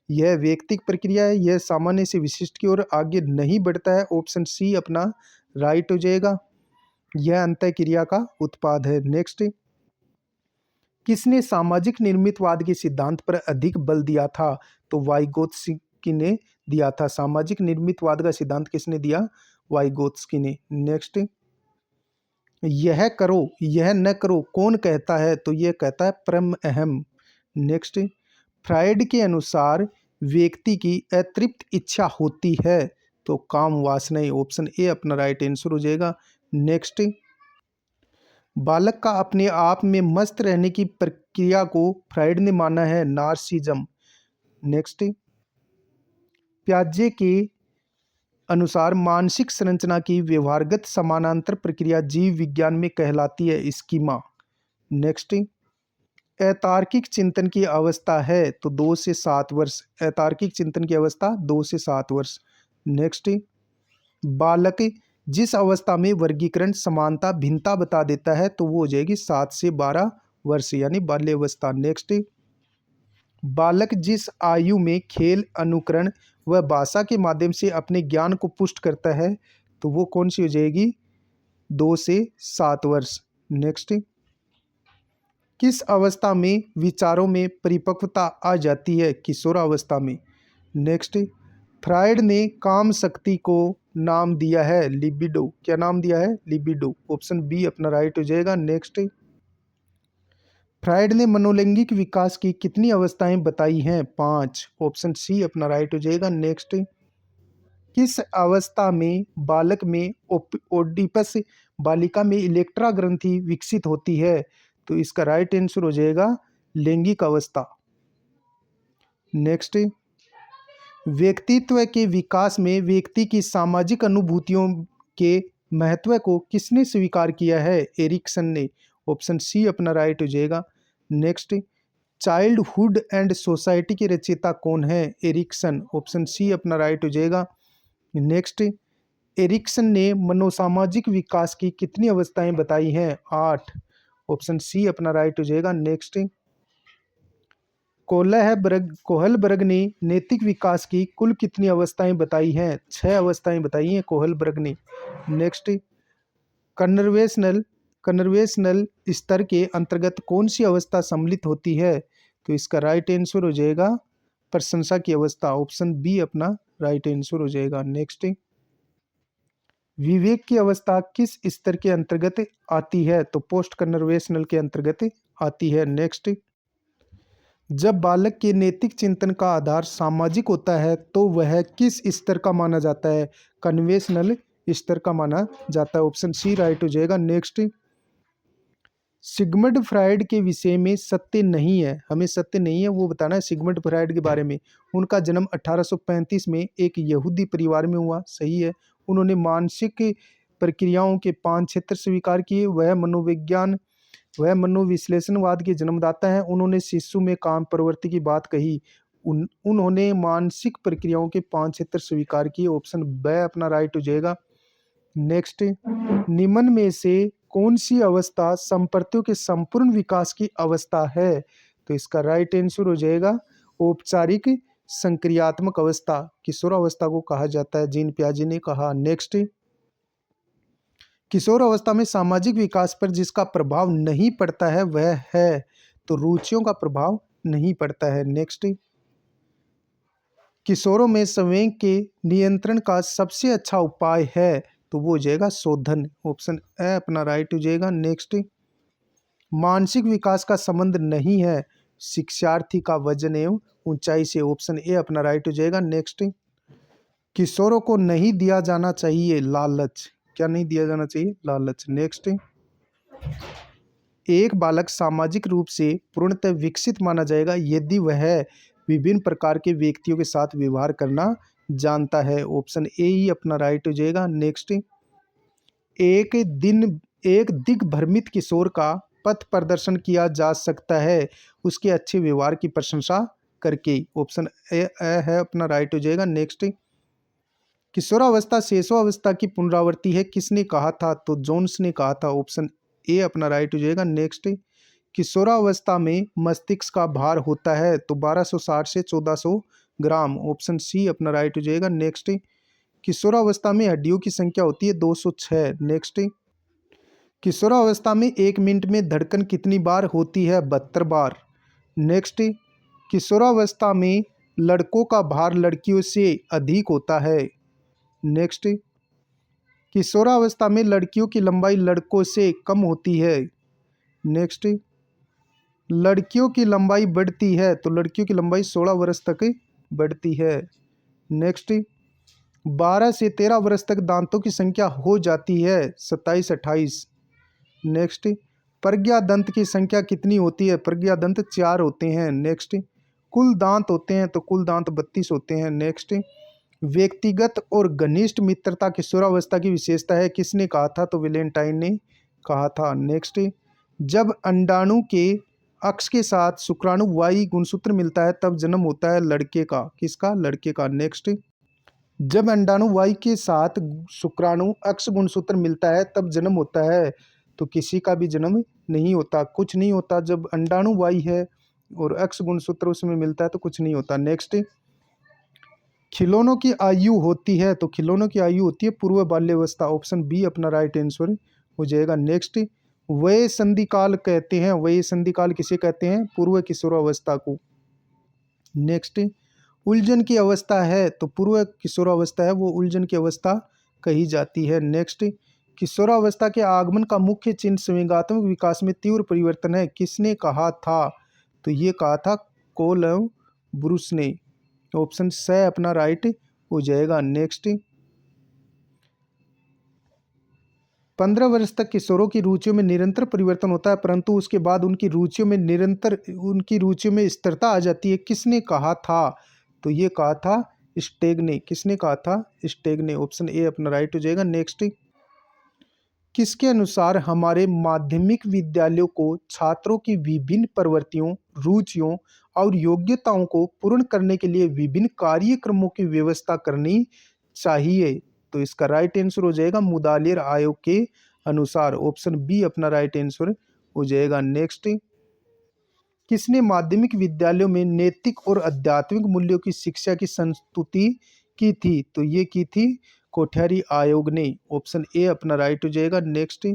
यह व्यक्तिक प्रक्रिया है, यह सामान्य से विशिष्ट की ओर आगे नहीं बढ़ता है। ऑप्शन सी अपना राइट हो जाएगा। यह अंतःक्रिया का उत्पाद है। नेक्स्ट, किसने सामाजिक निर्मितवाद के सिद्धांत पर अधिक बल दिया था? तो वाइगोत्स्की ने दिया था। सामाजिक निर्मितवाद का सिद्धांत किसने दिया? वाइगोत्स्की ने। नेक्स्ट, यह करो यह न करो कौन कहता है? तो यह कहता है परम अहम। नेक्स्ट, फ्राइड के अनुसार व्यक्ति की अतृप्त इच्छा होती है, तो काम वासनाएं। ऑप्शन ए अपना राइट आंसर हो जाएगा। नेक्स्ट, बालक का अपने आप में मस्त रहने की प्रक्रिया को फ्राइड ने माना है नार्सिज्म। नेक्स्ट, पियाजे के अनुसार मानसिक संरचना की व्यवहारगत समानांतर प्रक्रिया जीव विज्ञान में कहलाती है स्कीमा। नेक्स्ट, अतार्किक चिंतन की अवस्था है, तो 2 से 7 वर्ष। अतार्किक चिंतन की अवस्था 2 से 7 वर्ष। नेक्स्ट, बालक जिस अवस्था में वर्गीकरण समानता भिन्नता बता देता है, तो वो हो जाएगी 7 से 12 वर्ष यानी बाल्यावस्था। नेक्स्ट, बालक जिस आयु में खेल, अनुकरण व भाषा के माध्यम से अपने ज्ञान को पुष्ट करता है, तो वो कौन सी हो जाएगी? 2 से 7 वर्ष। नेक्स्ट, किस अवस्था में विचारों में परिपक्वता आ जाती है? किशोरावस्था में। नेक्स्ट, फ्राइड ने काम शक्ति को नाम दिया है लिबिडो। क्या नाम दिया है? लिबिडो। ऑप्शन बी अपना राइट हो जाएगा। नेक्स्ट, फ्राइड ने मनोलैंगिक विकास की कितनी अवस्थाएं बताई हैं? 5। ऑप्शन सी अपना राइट हो जाएगा। नेक्स्ट, किस अवस्था में बालक में ओडिपस, बालिका में इलेक्ट्रा ग्रंथि विकसित होती है? तो इसका राइट आंसर हो जाएगा लैंगिक अवस्था। नेक्स्ट, व्यक्तित्व के विकास में व्यक्ति की सामाजिक अनुभूतियों के महत्व को किसने स्वीकार किया है? एरिक्सन ने। ऑप्शन सी अपना राइट हो जाएगा। नेक्स्ट, चाइल्डहुड एंड सोसाइटी के रचयिता कौन है? एरिक्सन। ऑप्शन सी अपना राइट हो जाएगा। नेक्स्ट, एरिक्सन ने मनोसामाजिक विकास की कितनी अवस्थाएं बताई हैं? 8। ऑप्शन सी अपना राइट हो जाएगा। नेक्स्ट, कोहलबर्ग ने नैतिक विकास की कुल कितनी अवस्थाएं बताई हैं? 6 अवस्थाएं बताई हैं कोहलबर्ग ने। नेक्स्ट, कन्वर्सेशनल स्तर के अंतर्गत कौन सी अवस्था सम्मिलित होती है? तो इसका राइट आंसर हो जाएगा प्रशंसा की अवस्था। ऑप्शन बी अपना राइट आंसर हो जाएगा। नेक्स्ट, विवेक की अवस्था किस स्तर के अंतर्गत आती है? तो पोस्ट कन्वर्सेशनल के अंतर्गत आती है। नेक्स्ट, जब बालक के नैतिक चिंतन का आधार सामाजिक होता है, तो वह किस स्तर का माना जाता है? कन्वेंशनल स्तर का माना जाता है। ऑप्शन सी राइट हो जाएगा। नेक्स्ट, सिगमंड फ्राइड के विषय में सत्य नहीं है, हमें सत्य नहीं है वो बताना है सिगमंड फ्राइड के बारे में। उनका जन्म 1835 में एक यहूदी परिवार में हुआ, सही है। उन्होंने मानसिक प्रक्रियाओं के 5 क्षेत्र स्वीकार किए। वह मनोविश्लेषणवाद के जन्मदाता हैं। उन्होंने शिशु में काम प्रवृत्ति की बात कही। उन्होंने मानसिक प्रक्रियाओं के 5 क्षेत्र स्वीकार किए। ऑप्शन ब अपना राइट हो जाएगा। नेक्स्ट, निम्न में से कौन सी अवस्था संप्रतियों के संपूर्ण विकास की अवस्था है? तो इसका राइट आंसर हो जाएगा औपचारिक संक्रियात्मक अवस्था, किशोरावस्था को कहा जाता है, जीन पियाजे ने कहा। नेक्स्ट, किशोर अवस्था में सामाजिक विकास पर जिसका प्रभाव नहीं पड़ता है वह है, तो रुचियों का प्रभाव नहीं पड़ता है। नेक्स्ट, किशोरों में संवेग के नियंत्रण का सबसे अच्छा उपाय है, तो वो हो जाएगा शोधन। ऑप्शन ए अपना राइट हो जाएगा। नेक्स्ट, मानसिक विकास का संबंध नहीं है शिक्षार्थी का वजन एवं ऊंचाई से। ऑप्शन ए अपना राइट हो जाएगा। नेक्स्ट, किशोरों को नहीं दिया जाना चाहिए लालच। क्या नहीं दिया जाना चाहिए? लालच। नेक्स्ट, एक बालक सामाजिक रूप से पूर्णतः विकसित माना जाएगा यदि वह विभिन्न प्रकार के व्यक्तियों के साथ व्यवहार करना जानता है। ऑप्शन ए ही अपना राइट हो जाएगा। नेक्स्ट, एक दिग्भ्रमित किशोर का पथ प्रदर्शन किया जा सकता है उसके अच्छे व्यवहार की प्रशंसा करके। ऑप्शन ए है अपना राइट हो जाएगा। नेक्स्ट, किशोरावस्था शेषावस्था की पुनरावृत्ति है, किसने कहा था? तो जोन्स ने कहा था। ऑप्शन ए अपना राइट हो जाएगा। नेक्स्ट, किशोरावस्था में मस्तिष्क का भार होता है, तो 1260 से 1400 ग्राम। ऑप्शन सी अपना राइट हो जाएगा। नेक्स्ट, किशोरावस्था में हड्डियों की संख्या होती है 206। नेक्स्ट, किशोरावस्था में 1 मिनट में धड़कन कितनी बार होती है? 72 बार। नेक्स्ट, किशोरावस्था में लड़कों का भार लड़कियों से अधिक होता है। नेक्स्ट, किशोरावस्था में लड़कियों की लंबाई लड़कों से कम होती है। नेक्स्ट, लड़कियों की लंबाई बढ़ती है, तो लड़कियों की लंबाई 16 वर्ष तक बढ़ती है। नेक्स्ट, 12 से 13 वर्ष तक दांतों की संख्या हो जाती है 27-28। नेक्स्ट, प्रज्ञा दंत की संख्या कितनी होती है? प्रज्ञा दंत 4 होते हैं। नेक्स्ट, कुल दांत होते हैं, तो कुल दांत 32 होते हैं। नेक्स्ट, व्यक्तिगत और घनिष्ठ मित्रता किशोरावस्था की विशेषता है, किसने कहा था? तो वैलेंटाइन ने कहा था। नेक्स्ट, जब अंडाणु के अक्ष के साथ शुक्राणु वाई गुणसूत्र मिलता है तब जन्म होता है लड़के का। किसका? लड़के का। नेक्स्ट, जब अंडाणु वाई के साथ शुक्राणु अक्ष गुणसूत्र मिलता है तब जन्म होता है, तो किसी का भी जन्म नहीं होता, कुछ नहीं होता। जब अंडाणु वाई है और अक्ष गुणसूत्र उसमें मिलता है तो कुछ नहीं होता। नेक्स्ट, खिलौनों की आयु होती है, तो खिलौनों की आयु होती है पूर्व बाल्यावस्था। ऑप्शन बी अपना राइट आंसर हो जाएगा। नेक्स्ट, वय संधिकाल कहते हैं, वय संधिकाल किसे कहते हैं? पूर्व किशोरावस्था को। नेक्स्ट, उलझन की अवस्था है, तो पूर्व किशोरावस्था है वो उलझन की अवस्था कही जाती है। नेक्स्ट, किशोरावस्था के आगमन का मुख्य चिन्ह संवेगात्मक विकास में तीव्र परिवर्तन है, किसने कहा था? तो ये कहा था कोल एवं ब्रूस ने। ऑप्शन स अपना राइट हो जाएगा। नेक्स्ट, 15 वर्ष तक किशोरों की रुचियों में निरंतर परिवर्तन होता है परंतु उसके बाद उनकी रुचियों में स्थिरता आ जाती है, किसने कहा था? तो ये कहा था स्टेग ने। किसने कहा था? स्टेग ने। ऑप्शन ए अपना राइट हो जाएगा। नेक्स्ट, किसके अनुसार हमारे माध्यमिक विद्यालयों को छात्रों की विभिन्न प्रवृत्तियों, रुचियों और योग्यताओं को पूर्ण करने के लिए विभिन्न कार्यक्रमों की व्यवस्था करनी चाहिए? तो इसका राइट आंसर हो जाएगा मुदालियर आयोग के अनुसार। ऑप्शन बी अपना राइट आंसर हो जाएगा। नेक्स्ट, किसने माध्यमिक विद्यालयों में नैतिक और आध्यात्मिक मूल्यों की शिक्षा की संस्तुति की थी? तो ये की थी कोठियारी आयोग ने। ऑप्शन ए अपना राइट हो जाएगा। नेक्स्ट,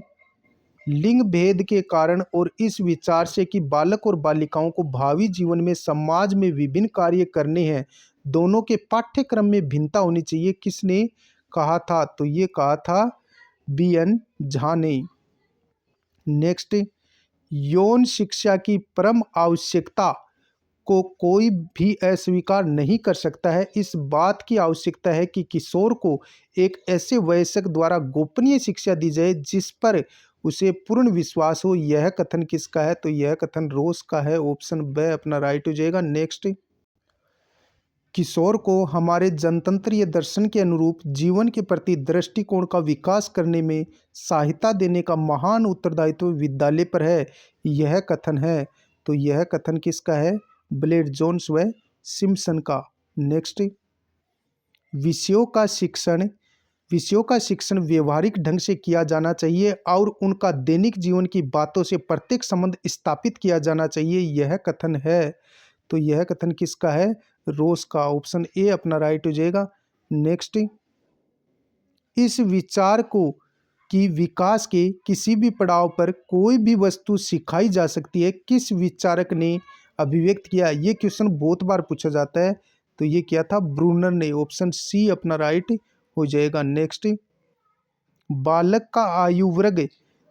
लिंग भेद के कारण और इस विचार से कि बालक और बालिकाओं को भावी जीवन में समाज में विभिन्न कार्य करने हैं, दोनों के पाठ्यक्रम में भिन्नता होनी चाहिए, किसने कहा था? तो ये कहा था बी.एन. झा ने। नेक्स्ट, यौन शिक्षा की परम आवश्यकता को कोई भी अस्वीकार नहीं कर सकता है। इस बात की आवश्यकता है कि किशोर को एक ऐसे वयस्क द्वारा गोपनीय शिक्षा दी जाए जिस पर उसे पूर्ण विश्वास हो। यह कथन किसका है? तो यह कथन रोस का है। ऑप्शन ब अपना राइट हो जाएगा। नेक्स्ट, किशोर को हमारे जनतंत्रीय दर्शन के अनुरूप जीवन के प्रति दृष्टिकोण का विकास करने में सहायता देने का महान उत्तरदायित्व विद्यालय पर है। यह कथन है, तो यह कथन किसका है? ब्लेड जोन्स व सिम्पसन का। नेक्स्ट, विषयों का शिक्षण व्यवहारिक ढंग से किया जाना चाहिए और उनका दैनिक जीवन की बातों से प्रत्यक्ष संबंध स्थापित किया जाना चाहिए। यह कथन है, तो यह कथन किसका है? रोस का। ऑप्शन ए अपना राइट हो जाएगा। नेक्स्ट, इस विचार को कि विकास के किसी भी पड़ाव पर कोई भी वस्तु सिखाई जा सकती है, किस विचारक ने अभिव्यक्त किया? ये क्वेश्चन बहुत बार पूछा जाता है, तो ये क्या था? ब्रूनर ने। ऑप्शन सी अपना राइट हो जाएगा। नेक्स्ट, बालक का आयु वर्ग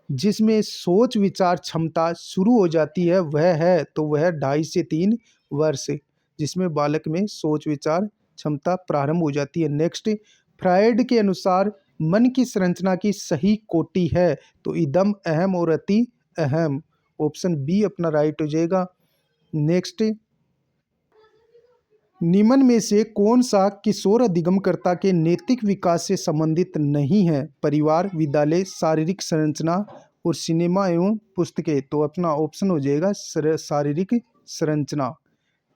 जिसमें सोच विचार क्षमता शुरू हो जाती है वह है, तो वह 2.5 से 3 वर्ष, जिसमें बालक में सोच विचार क्षमता प्रारंभ हो जाती है। नेक्स्ट, फ्रायड के अनुसार मन की संरचना की सही कोटि है, तो इदम, अहम और अति अहम। ऑप्शन बी अपना राइट हो जाएगा। नेक्स्ट, निम्न में से कौन सा किशोर अधिगमकर्ता के नैतिक विकास से संबंधित नहीं है? परिवार, विद्यालय, शारीरिक संरचना और सिनेमा एवं पुस्तकें। तो अपना ऑप्शन हो जाएगा शारीरिक संरचना।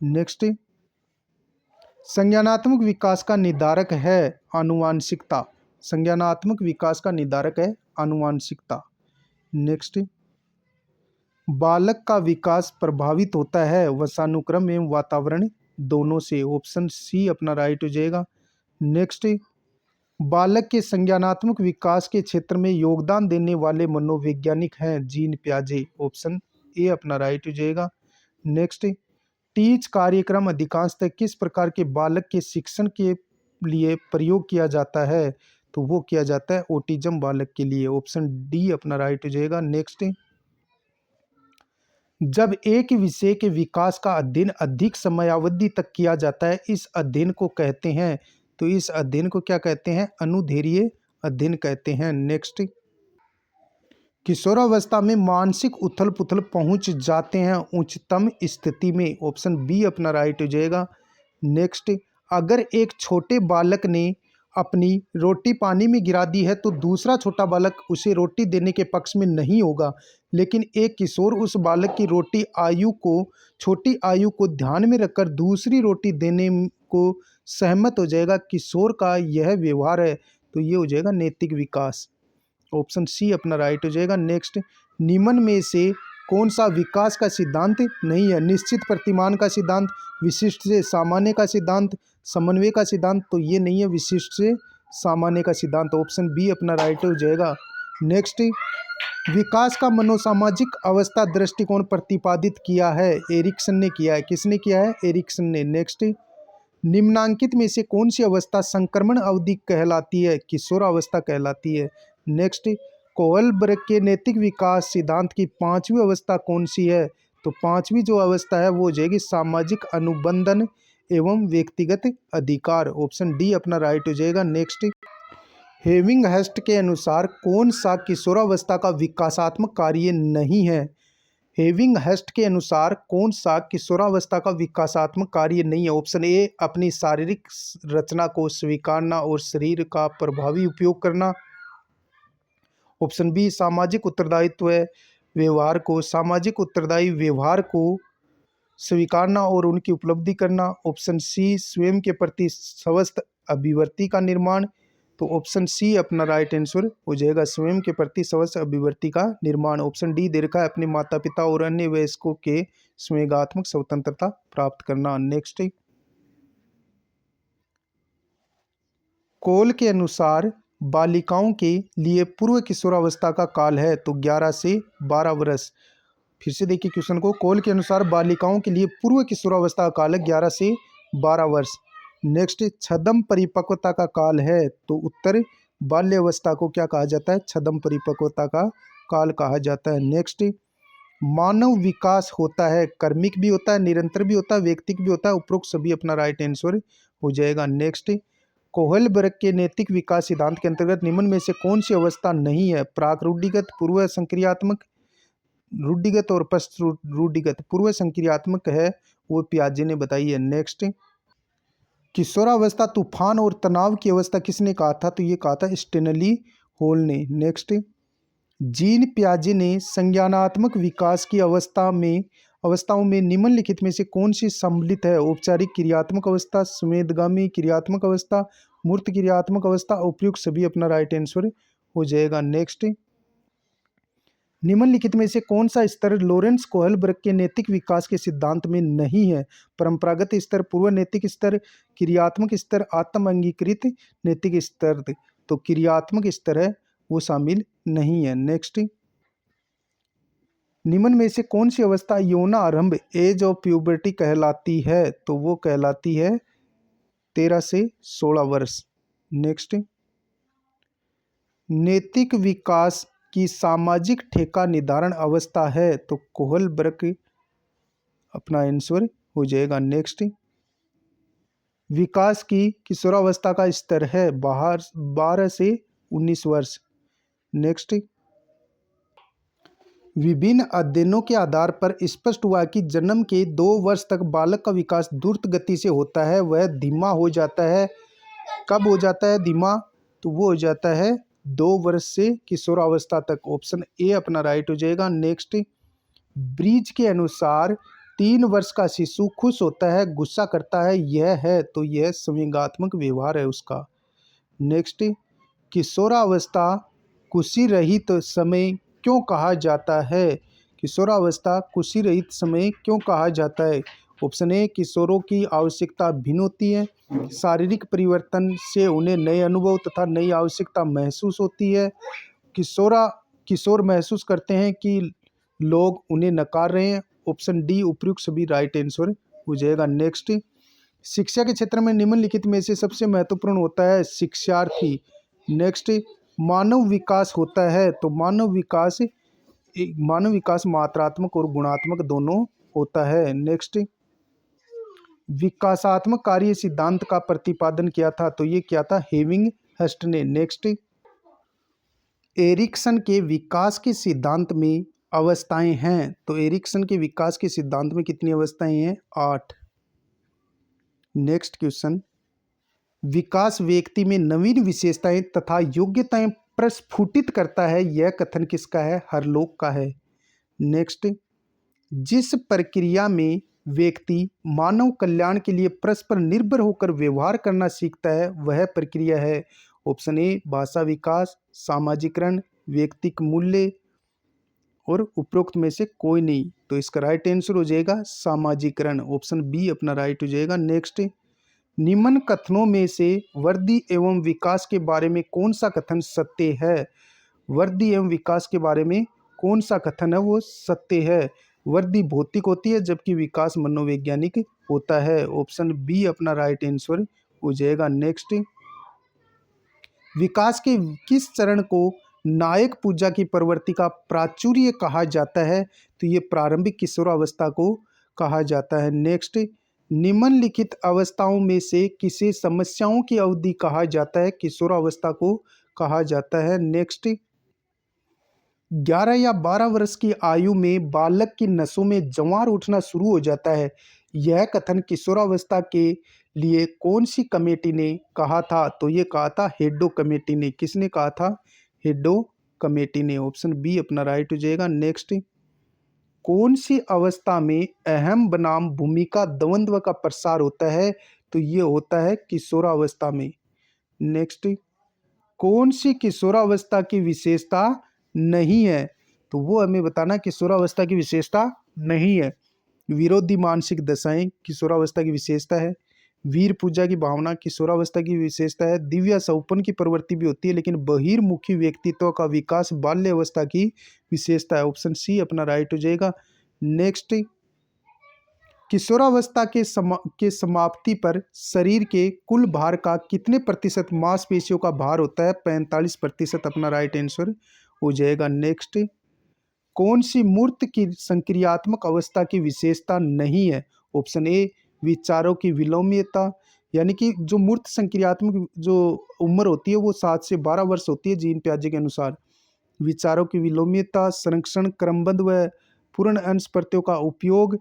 नेक्स्ट, संज्ञानात्मक विकास का निर्धारक है आनुवांशिकता। संज्ञानात्मक विकास का निर्धारक है आनुवांशिकता। नेक्स्ट, बालक का विकास प्रभावित होता है वंशानुक्रम एवं वातावरण दोनों से। ऑप्शन सी अपना राइट हो जाएगा। नेक्स्ट, बालक के संज्ञानात्मक विकास के क्षेत्र में योगदान देने वाले मनोवैज्ञानिक हैं जीन पियाजे। ऑप्शन ए अपना राइट हो जाएगा। नेक्स्ट, टीच कार्यक्रम अधिकांशतः किस प्रकार के बालक के शिक्षण के लिए प्रयोग किया जाता है? तो वो किया जाता है ऑटिज्म बालक के लिए। ऑप्शन डी अपना राइट हो जाएगा। नेक्स्ट, जब एक विषय के विकास का अध्ययन अधिक समयावधि तक किया जाता है, इस अध्ययन को कहते हैं, तो इस अध्ययन को क्या कहते हैं? अनुदैर्ध्य अध्ययन कहते हैं। नेक्स्ट, किशोरावस्था में मानसिक उथल पुथल पहुंच जाते हैं उच्चतम स्थिति में। ऑप्शन बी अपना राइट हो जाएगा। नेक्स्ट, अगर एक छोटे बालक ने अपनी रोटी पानी में गिरा दी है तो दूसरा छोटा बालक उसे रोटी देने के पक्ष में नहीं होगा, लेकिन एक किशोर उस बालक की छोटी आयु को ध्यान में रखकर दूसरी रोटी देने को सहमत हो जाएगा। किशोर का यह व्यवहार है, तो ये हो जाएगा नैतिक विकास। ऑप्शन सी अपना राइट हो जाएगा। नेक्स्ट, निम्न में से कौन सा विकास का सिद्धांत नहीं है? निश्चित प्रतिमान का सिद्धांत, विशिष्ट से सामान्य का सिद्धांत, समन्वय का सिद्धांत। तो ये नहीं है विशिष्ट से सामान्य का सिद्धांत। ऑप्शन बी अपना राइट हो जाएगा। नेक्स्ट, विकास का मनोसामाजिक अवस्था दृष्टिकोण प्रतिपादित किया है एरिक्सन ने किया है। किसने किया है? एरिक्सन ने। नेक्स्ट, निम्नांकित में से कौन सी अवस्था संक्रमण अवधि कहलाती है? किशोरावस्था कहलाती है। नेक्स्ट, कोहलबर्ग के नैतिक विकास सिद्धांत की 5वीं अवस्था कौन सी है? तो 5वीं जो अवस्था है वो हो जाएगी सामाजिक अनुबंधन एवं व्यक्तिगत अधिकार। ऑप्शन डी अपना राइट हो जाएगा। नेक्स्ट, हेविंगहर्स्ट के अनुसार कौन सा किशोरावस्था का विकासात्मक कार्य नहीं है? हेविंगहर्स्ट के अनुसार कौन सा किशोरावस्था का विकासात्मक कार्य नहीं है? ऑप्शन ए अपनी शारीरिक रचना को स्वीकारना और शरीर का प्रभावी उपयोग करना। ऑप्शन बी सामाजिक उत्तरदायी व्यवहार को स्वीकारना और उनकी उपलब्धि करना। ऑप्शन सी स्वयं के प्रति स्वस्थ अभिव्यक्ति का निर्माण। तो ऑप्शन सी अपना राइट आंसर हो जाएगा, स्वयं के प्रति स्वस्थ अभिव्यक्ति का निर्माण। ऑप्शन डी दे रखा है अपने माता पिता और अन्य वयस्कों के संवेगात्मक स्वतंत्रता प्राप्त करना। नेक्स्ट, कोल के अनुसार बालिकाओं के लिए पूर्व किशोरावस्था का काल है, तो 11 से 12 वर्ष। फिर से देखिए क्वेश्चन को, कोल के अनुसार बालिकाओं के लिए पूर्व किशोरावस्था का काल है 11 से 12 वर्ष। नेक्स्ट, छद्म परिपक्वता का काल है, तो उत्तर बाल्यावस्था को क्या कहा जाता है? छद्म परिपक्वता का काल कहा जाता है। नेक्स्ट, मानव विकास होता है कर्मिक भी होता है, निरंतर भी होता है, व्यक्तिक भी होता है। उपरोक्त सभी अपना राइट आंसर हो जाएगा। नेक्स्ट, कोहलबर्ग के नैतिक विकास सिद्धांत के अंतर्गत निम्न में से कौन सी अवस्था नहीं है? प्राक रूढ़िगत, पूर्व संक्रियात्मक, रूढ़िगत और पश्च रूढ़िगत। पूर्व संक्रियात्मक है वो पियाजे ने बताई है। नेक्स्ट, किशोरावस्था तूफान और तनाव की अवस्था किसने कहा था? तो ये कहा था स्टेनली हॉल ने। नेक्स्ट, जीन पियाजे ने संज्ञानात्मक विकास की अवस्थाओं में निम्नलिखित में से कौन सी सम्मिलित है? औपचारिक क्रियात्मक अवस्था, संवेदगामी क्रियात्मक अवस्था, मूर्त क्रियात्मक अवस्था, उपयुक्त सभी अपना राइट आंसर हो जाएगा। नेक्स्ट, निम्नलिखित में से कौन सा स्तर लॉरेंस कोहलबर्ग के नैतिक विकास के सिद्धांत में नहीं है? परंपरागत स्तर, पूर्व नैतिक स्तर, क्रियात्मक स्तर, आत्म अंगीकृत नैतिक स्तर। तो क्रियात्मक स्तर है वो शामिल नहीं है। नेक्स्ट, निम्न में से कौन सी अवस्था यौन आरंभ एज ऑफ प्यूबर्टी कहलाती है? तो वो कहलाती है 13 से 16 वर्ष। नेक्स्ट, नैतिक विकास की सामाजिक ठेका निर्धारण अवस्था है? तो कोहलबर्ग अपना आंसर हो जाएगा। नेक्स्ट, विकास की किशोरावस्था का स्तर है 12 से 19 वर्ष। नेक्स्ट, विभिन्न अध्ययनों के आधार पर स्पष्ट हुआ कि जन्म के 2 वर्ष तक बालक का विकास द्रुत गति से होता है, वह धीमा हो जाता है। कब हो जाता है धीमा? तो वो हो जाता है 2 वर्ष से किशोरावस्था तक। ऑप्शन ए अपना राइट हो जाएगा। नेक्स्ट, ब्रीज के अनुसार 3 वर्ष का शिशु खुश होता है, गुस्सा करता है, यह है तो यह संवेगात्मक व्यवहार है उसका। नेक्स्ट, किशोरावस्था खुशी रहित समय क्यों कहा जाता है? किशोरावस्था खुशी रहित समय क्यों कहा जाता है? ऑप्शन ए, किशोरों की आवश्यकता भिन्न होती है, शारीरिक परिवर्तन से उन्हें नए अनुभव तथा नई आवश्यकता महसूस होती है, किशोर महसूस करते हैं कि लोग उन्हें नकार रहे हैं। ऑप्शन डी उपयुक्त सभी राइट आंसर हो जाएगा। नेक्स्ट, शिक्षा के क्षेत्र में निम्नलिखित में से सबसे महत्वपूर्ण होता है शिक्षार्थी। नेक्स्ट, मानव विकास होता है तो मानव विकास मात्रात्मक और गुणात्मक दोनों होता है। नेक्स्ट, विकासात्मक कार्य सिद्धांत का प्रतिपादन किया था तो ये क्या था? हेविंग हस्ट ने। नेक्स्ट, एरिक्सन के विकास के सिद्धांत में अवस्थाएं हैं तो एरिक्सन के विकास के सिद्धांत में कितनी अवस्थाएं हैं? 8। नेक्स्ट क्वेश्चन, विकास व्यक्ति में नवीन विशेषताएं तथा योग्यताएं प्रस्फुटित करता है, यह कथन किसका है? हरलोक का है। नेक्स्ट, जिस प्रक्रिया में व्यक्ति मानव कल्याण के लिए परस्पर निर्भर होकर व्यवहार करना सीखता है वह प्रक्रिया है। ऑप्शन ए, भाषा विकास, सामाजिकरण, व्यक्तिक मूल्य और उपरोक्त में से कोई नहीं। तो इसका राइट आंसर हो जाएगा सामाजिकरण। ऑप्शन बी अपना राइट हो जाएगा। नेक्स्ट, निम्न कथनों में से वृद्धि एवं विकास के बारे में कौन सा कथन सत्य है? वृद्धि एवं विकास के बारे में कौन सा कथन है वो सत्य है? वृद्धि भौतिक होती है जबकि विकास मनोवैज्ञानिक होता है। ऑप्शन बी अपना राइट आंसर हो जाएगा। नेक्स्ट, विकास के किस चरण को नायक पूजा की प्रवृत्ति का प्राचुर्य कहा जाता है? तो ये प्रारंभिक किशोरावस्था को कहा जाता है। नेक्स्ट, निम्नलिखित अवस्थाओं में से किसे समस्याओं की अवधि कहा जाता है? किशोरावस्था को कहा जाता है। नेक्स्ट, 11 या 12 वर्ष की आयु में बालक की नसों में जवार उठना शुरू हो जाता है, यह कथन किशोरावस्था के लिए कौन सी कमेटी ने कहा था? तो ये कहा था हेडो कमेटी ने। किसने कहा था? हेडो कमेटी ने। ऑप्शन बी अपना राइट हो जाएगा। नेक्स्ट, कौन सी अवस्था में अहम बनाम भूमिका द्वंद्व का प्रसार होता है? तो ये होता है किशोरावस्था में। नेक्स्ट, कौन सी किशोरावस्था की विशेषता नहीं है? तो वो हमें बताना किशोरावस्था की विशेषता नहीं है। विरोधी मानसिक दशाएं किशोरावस्था की विशेषता है। वीर पूजा की भावना किशोरावस्था की विशेषता है। दिव्य सौपन की प्रवृत्ति भी होती है लेकिन बहिर्मुखी व्यक्तित्व का विकास बाल्य अवस्था की विशेषता है। ऑप्शन सी अपना राइट हो जाएगा। नेक्स्ट, किशोरावस्था के समाप्ति पर शरीर के कुल भार का कितने प्रतिशत मांसपेशियों का भार होता है? 45% अपना राइट आंसर हो जाएगा। नेक्स्ट, कौन सी मूर्त की संक्रियात्मक अवस्था की विशेषता नहीं है? ऑप्शन ए, विचारों की विलोम्यता, यानी कि जो मूर्त संक्रियात्मक जो उम्र होती है वो 7 से 12 वर्ष होती है जीन पियाजे के अनुसार। विचारों की विलोम्यता, संरक्षण, क्रमबद्ध व पूर्ण अंश प्रत्ययों का उपयोग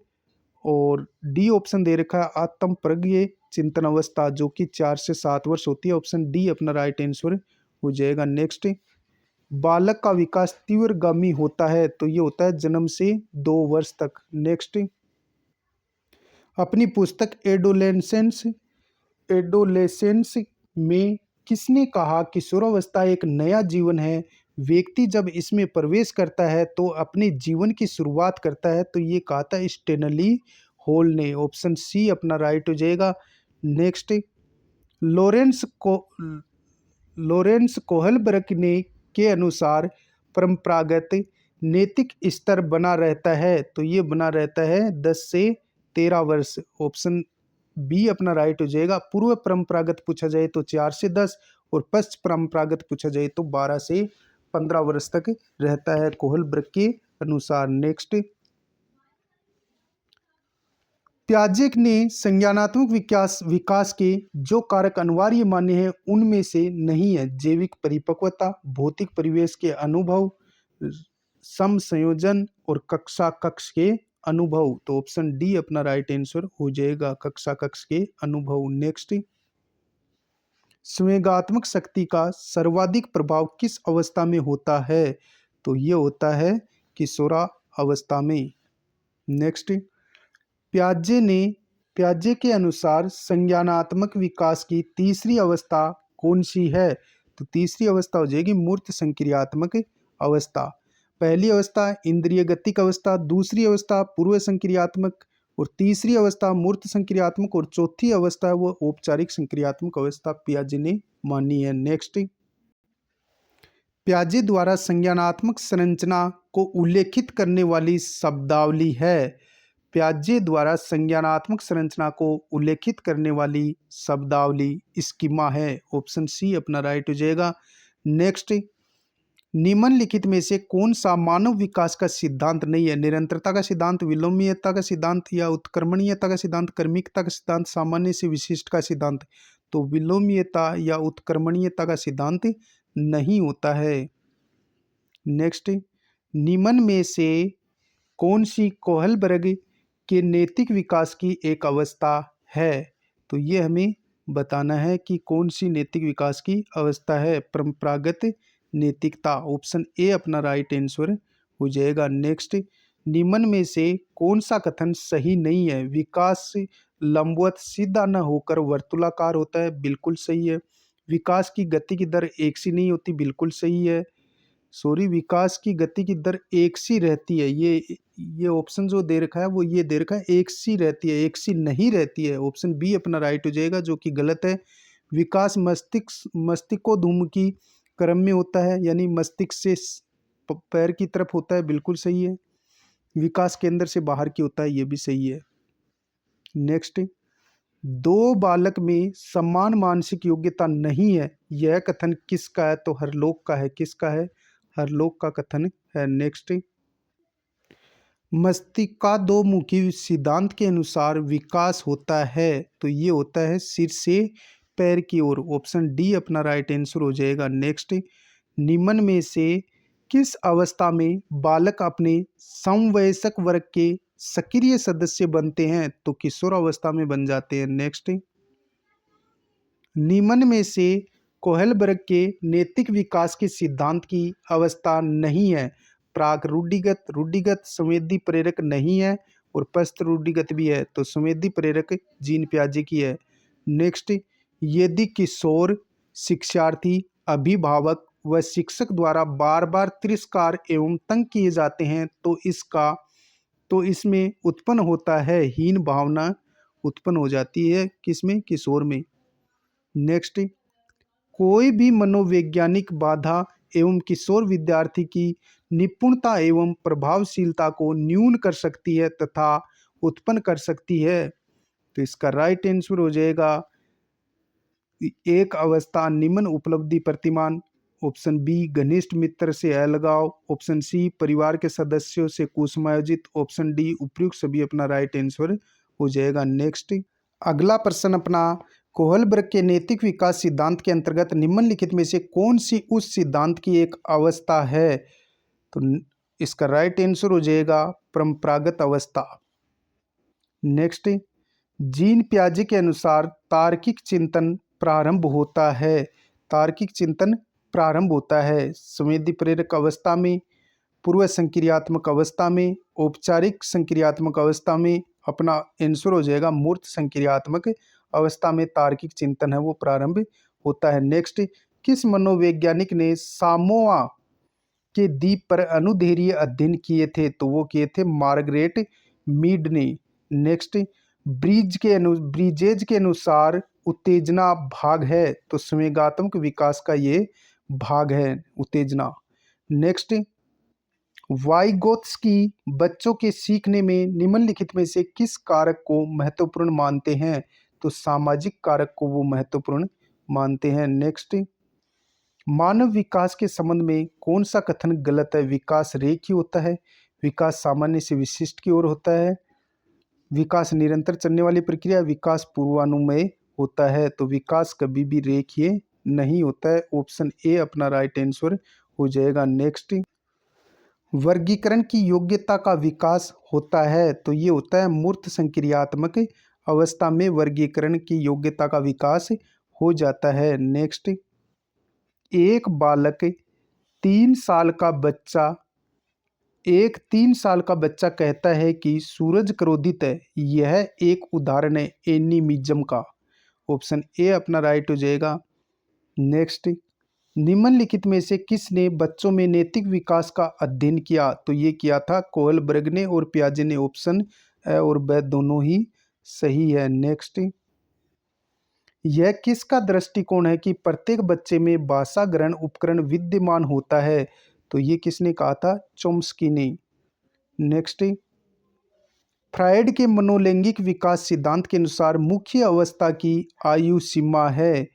और डी ऑप्शन दे रखा है आत्म प्रज्ञ चिंतन अवस्था, जो कि 4 से 7 वर्ष होती है। ऑप्शन डी अपना राइट आंसर हो जाएगा। नेक्स्ट, बालक का विकास तीव्रगामी होता है, तो ये होता है जन्म से 2 वर्ष तक। नेक्स्ट, अपनी पुस्तक एडोलेसेंस में किसने कहा किशोरावस्था एक नया जीवन है, व्यक्ति जब इसमें प्रवेश करता है तो अपने जीवन की शुरुआत करता है, तो ये कहा था स्टेनली हॉल ने। ऑप्शन सी अपना राइट हो जाएगा। नेक्स्ट, लॉरेंस को लॉरेंस कोहलबर्ग ने के अनुसार परंपरागत नैतिक स्तर बना रहता है, तो ये बना रहता है 10 से 13 वर्ष। ऑप्शन बी अपना राइट हो जाएगा। पूर्व परंपरागत पूछा जाए तो 4 से 10 और पश्च परंपरागत पूछा जाए तो 12 से 15 वर्ष तक रहता है कोहलबर्ग के अनुसार। नेक्स्ट, प्याजेक ने संज्ञानात्मक विकास के जो कारक अनिवार्य माने हैं उनमें से नहीं है जैविक परिपक्वता, भौतिक परिवेश के अनुभव, समसंयोजन और कक्षा कक्ष के अनुभव। तो ऑप्शन डी अपना राइट आंसर हो जाएगा, कक्षा कक्ष के अनुभव। नेक्स्ट, संवेगात्मक शक्ति का सर्वाधिक प्रभाव किस अवस्था में होता है, तो ये होता है किशोरावस्था में। नेक्स्ट, प्याजे के अनुसार संज्ञानात्मक विकास की तीसरी अवस्था कौन सी है, तो तीसरी अवस्था हो जाएगी मूर्त संक्रियात्मक अवस्था। पहली अवस्था इंद्रिय गतिक अवस्था, दूसरी अवस्था पूर्व संक्रियात्मक और तीसरी अवस्था मूर्त संक्रियात्मक और चौथी अवस्था है वो औपचारिक संक्रियात्मक अवस्था पियाजे ने मानी है। नेक्स्ट, पियाजे द्वारा संज्ञानात्मक संरचना को उल्लेखित करने वाली शब्दावली है। पियाजे द्वारा संज्ञानात्मक संरचना को उल्लेखित करने वाली शब्दावली स्कीमा है। ऑप्शन सी अपना राइट हो जाएगा। नेक्स्ट, निम्नलिखित में से कौन सा मानव विकास का सिद्धांत नहीं है, निरंतरता का सिद्धांत, विलोमीयता का सिद्धांत या उत्क्रमणीयता का सिद्धांत, क्रमिकता का सिद्धांत, सामान्य से विशिष्ट का सिद्धांत। तो विलोमीयता या उत्क्रमणीयता का सिद्धांत नहीं होता है। नेक्स्ट, निम्न में से कौन सी कोहलबर्ग के नैतिक विकास की एक अवस्था है, तो ये हमें बताना है कि कौन सी नैतिक विकास की अवस्था है। परंपरागत नैतिकता, ऑप्शन ए अपना राइट आंसर हो जाएगा। नेक्स्ट, निम्न में से कौन सा कथन सही नहीं है, विकास लंबवत सीधा न होकर वर्तुलाकार होता है, बिल्कुल सही है। विकास की गति की दर एक सी नहीं होती, बिल्कुल सही है। विकास की गति की दर एक सी रहती है, ये ऑप्शन जो दे रखा है वो ये दे रखा है एक सी रहती है, एक सी नहीं रहती है। ऑप्शन बी अपना राइट हो जाएगा, जो कि गलत है। विकास मस्तिष्कोद्मुखी क्रम में होता है, यानी मस्तिष्क से पैर की तरफ होता है, बिल्कुल सही है। विकास के अंदर से बाहर की होता है, ये भी सही है। नेक्स्ट, दो बालक में समान मानसिक योग्यता नहीं है, यह कथन किसका है, तो हरलोक का है। किसका है, हरलोक का कथन है। नेक्स्ट, मस्तिष्कोद्मुखी सिद्धांत के अनुसार विकास होता है, तो ये होता है सिर से पैर की ओर। ऑप्शन डी अपना राइट आंसर हो जाएगा। नेक्स्ट, निम्न में से किस अवस्था में बालक अपने समवयस्क वर्ग के सक्रिय सदस्य बनते हैं, तो किशोरावस्था में बन जाते हैं। नेक्स्ट, निम्न में से कोहलबर्ग के नैतिक विकास के सिद्धांत की अवस्था नहीं है, प्राक रूढ़िगत संवेदी प्रेरक नहीं है और पश्च रूढ़िगत भी है, तो संवेदी प्रेरक जीन पियाजे की है। नेक्स्ट, यदि किशोर शिक्षार्थी, अभिभावक व शिक्षक द्वारा बार बार तिरस्कार एवं तंग किए जाते हैं तो इसमें उत्पन्न होता है हीन भावना उत्पन्न हो जाती है, किसमें, किशोर में। नेक्स्ट, कोई भी मनोवैज्ञानिक बाधा एवं किशोर विद्यार्थी की निपुणता एवं प्रभावशीलता को न्यून कर सकती है तथा उत्पन्न कर सकती है, तो इसका राइट आंसर हो जाएगा एक अवस्था निम्न उपलब्धि प्रतिमान। ऑप्शन बी घनिष्ठ मित्र से अलगाव, ऑप्शन सी परिवार के सदस्यों से कुसुमायोजित, ऑप्शन डी उपयुक्त सभी अपना राइट आंसर हो जाएगा। नेक्स्ट, अगला प्रश्न अपना, कोहलबर्ग के नैतिक विकास सिद्धांत के अंतर्गत निम्नलिखित में से कौन सी उस सिद्धांत की एक अवस्था है, तो इसका राइट आंसर हो जाएगा परंपरागत अवस्था। नेक्स्ट, जीन पियाजे के अनुसार तार्किक चिंतन प्रारंभ होता है। तार्किक चिंतन प्रारंभ होता है संवेदी प्रेरक अवस्था में, पूर्व संक्रियात्मक अवस्था में, औपचारिक संक्रियात्मक अवस्था में। अपना आंसर हो जाएगा मूर्त संक्रियात्मक अवस्था में तार्किक चिंतन है वो प्रारंभ होता है। नेक्स्ट, किस मनोवैज्ञानिक ने सामोआ के द्वीप पर अनुदैर्ध्य अध्ययन किए थे? तो वो किए थे मार्गरेट मीड ने। नेक्स्ट, ब्रीजेज के अनुसार उत्तेजना भाग है, तो संवेगात्मक विकास का ये भाग है उत्तेजना। नेक्स्ट, वाइगोत्स्की बच्चों के सीखने में निम्नलिखित में से किस कारक को महत्वपूर्ण मानते हैं? तो सामाजिक कारक को वो महत्वपूर्ण मानते हैं। नेक्स्ट, मानव विकास के संबंध में कौन सा कथन गलत है? विकास रेखीय होता है, विकास सामान्य से विशिष्ट की ओर होता है, विकास निरंतर चलने वाली प्रक्रिया, विकास पूर्वानुमेय होता है। तो विकास कभी भी रेखीय नहीं होता है। ऑप्शन ए अपना राइट आंसर हो जाएगा। नेक्स्ट, वर्गीकरण की योग्यता का विकास होता है, तो ये होता है मूर्त संक्रियात्मक अवस्था में वर्गीकरण की योग्यता का विकास हो जाता है। नेक्स्ट, एक बालक 3 साल का बच्चा एक 3 साल का बच्चा कहता है कि सूरज क्रोधित है। यह एक उदाहरण है एनिमिज्म का। ऑप्शन ए अपना राइट हो जाएगा। नेक्स्ट, निम्नलिखित में से किसने बच्चों में नैतिक विकास का अध्ययन किया? तो ये किया था कोहलबर्ग ने और पियाजे ने। ऑप्शन ए और बी दोनों ही सही है। नेक्स्ट, यह किसका दृष्टिकोण है कि प्रत्येक बच्चे में भाषा ग्रहण उपकरण विद्यमान होता है? तो ये किसने कहा था? चोम्स्की ने। नेक्स्ट, फ्रायड के मनोलैंगिक विकास सिद्धांत के अनुसार मुख्य अवस्था की आयु सीमा है।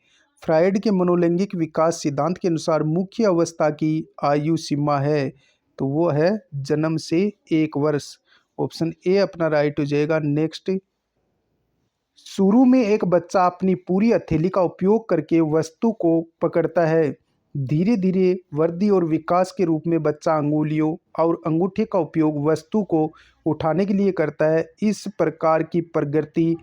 फ्रायड के मनोलैंगिक विकास सिद्धांत के अनुसार मुख्य अवस्था की आयु सीमा है, तो वो है जन्म से 1 वर्ष। ऑप्शन ए अपना राइट हो जाएगा। नेक्स्ट, शुरू में एक बच्चा अपनी पूरी हथेली का उपयोग करके वस्तु को पकड़ता है। धीरे धीरे वृद्धि और विकास के रूप में बच्चा अंगुलियों और अंगूठे का उपयोग वस्तु को उठाने के लिए करता है। इस प्रकार की प्रगति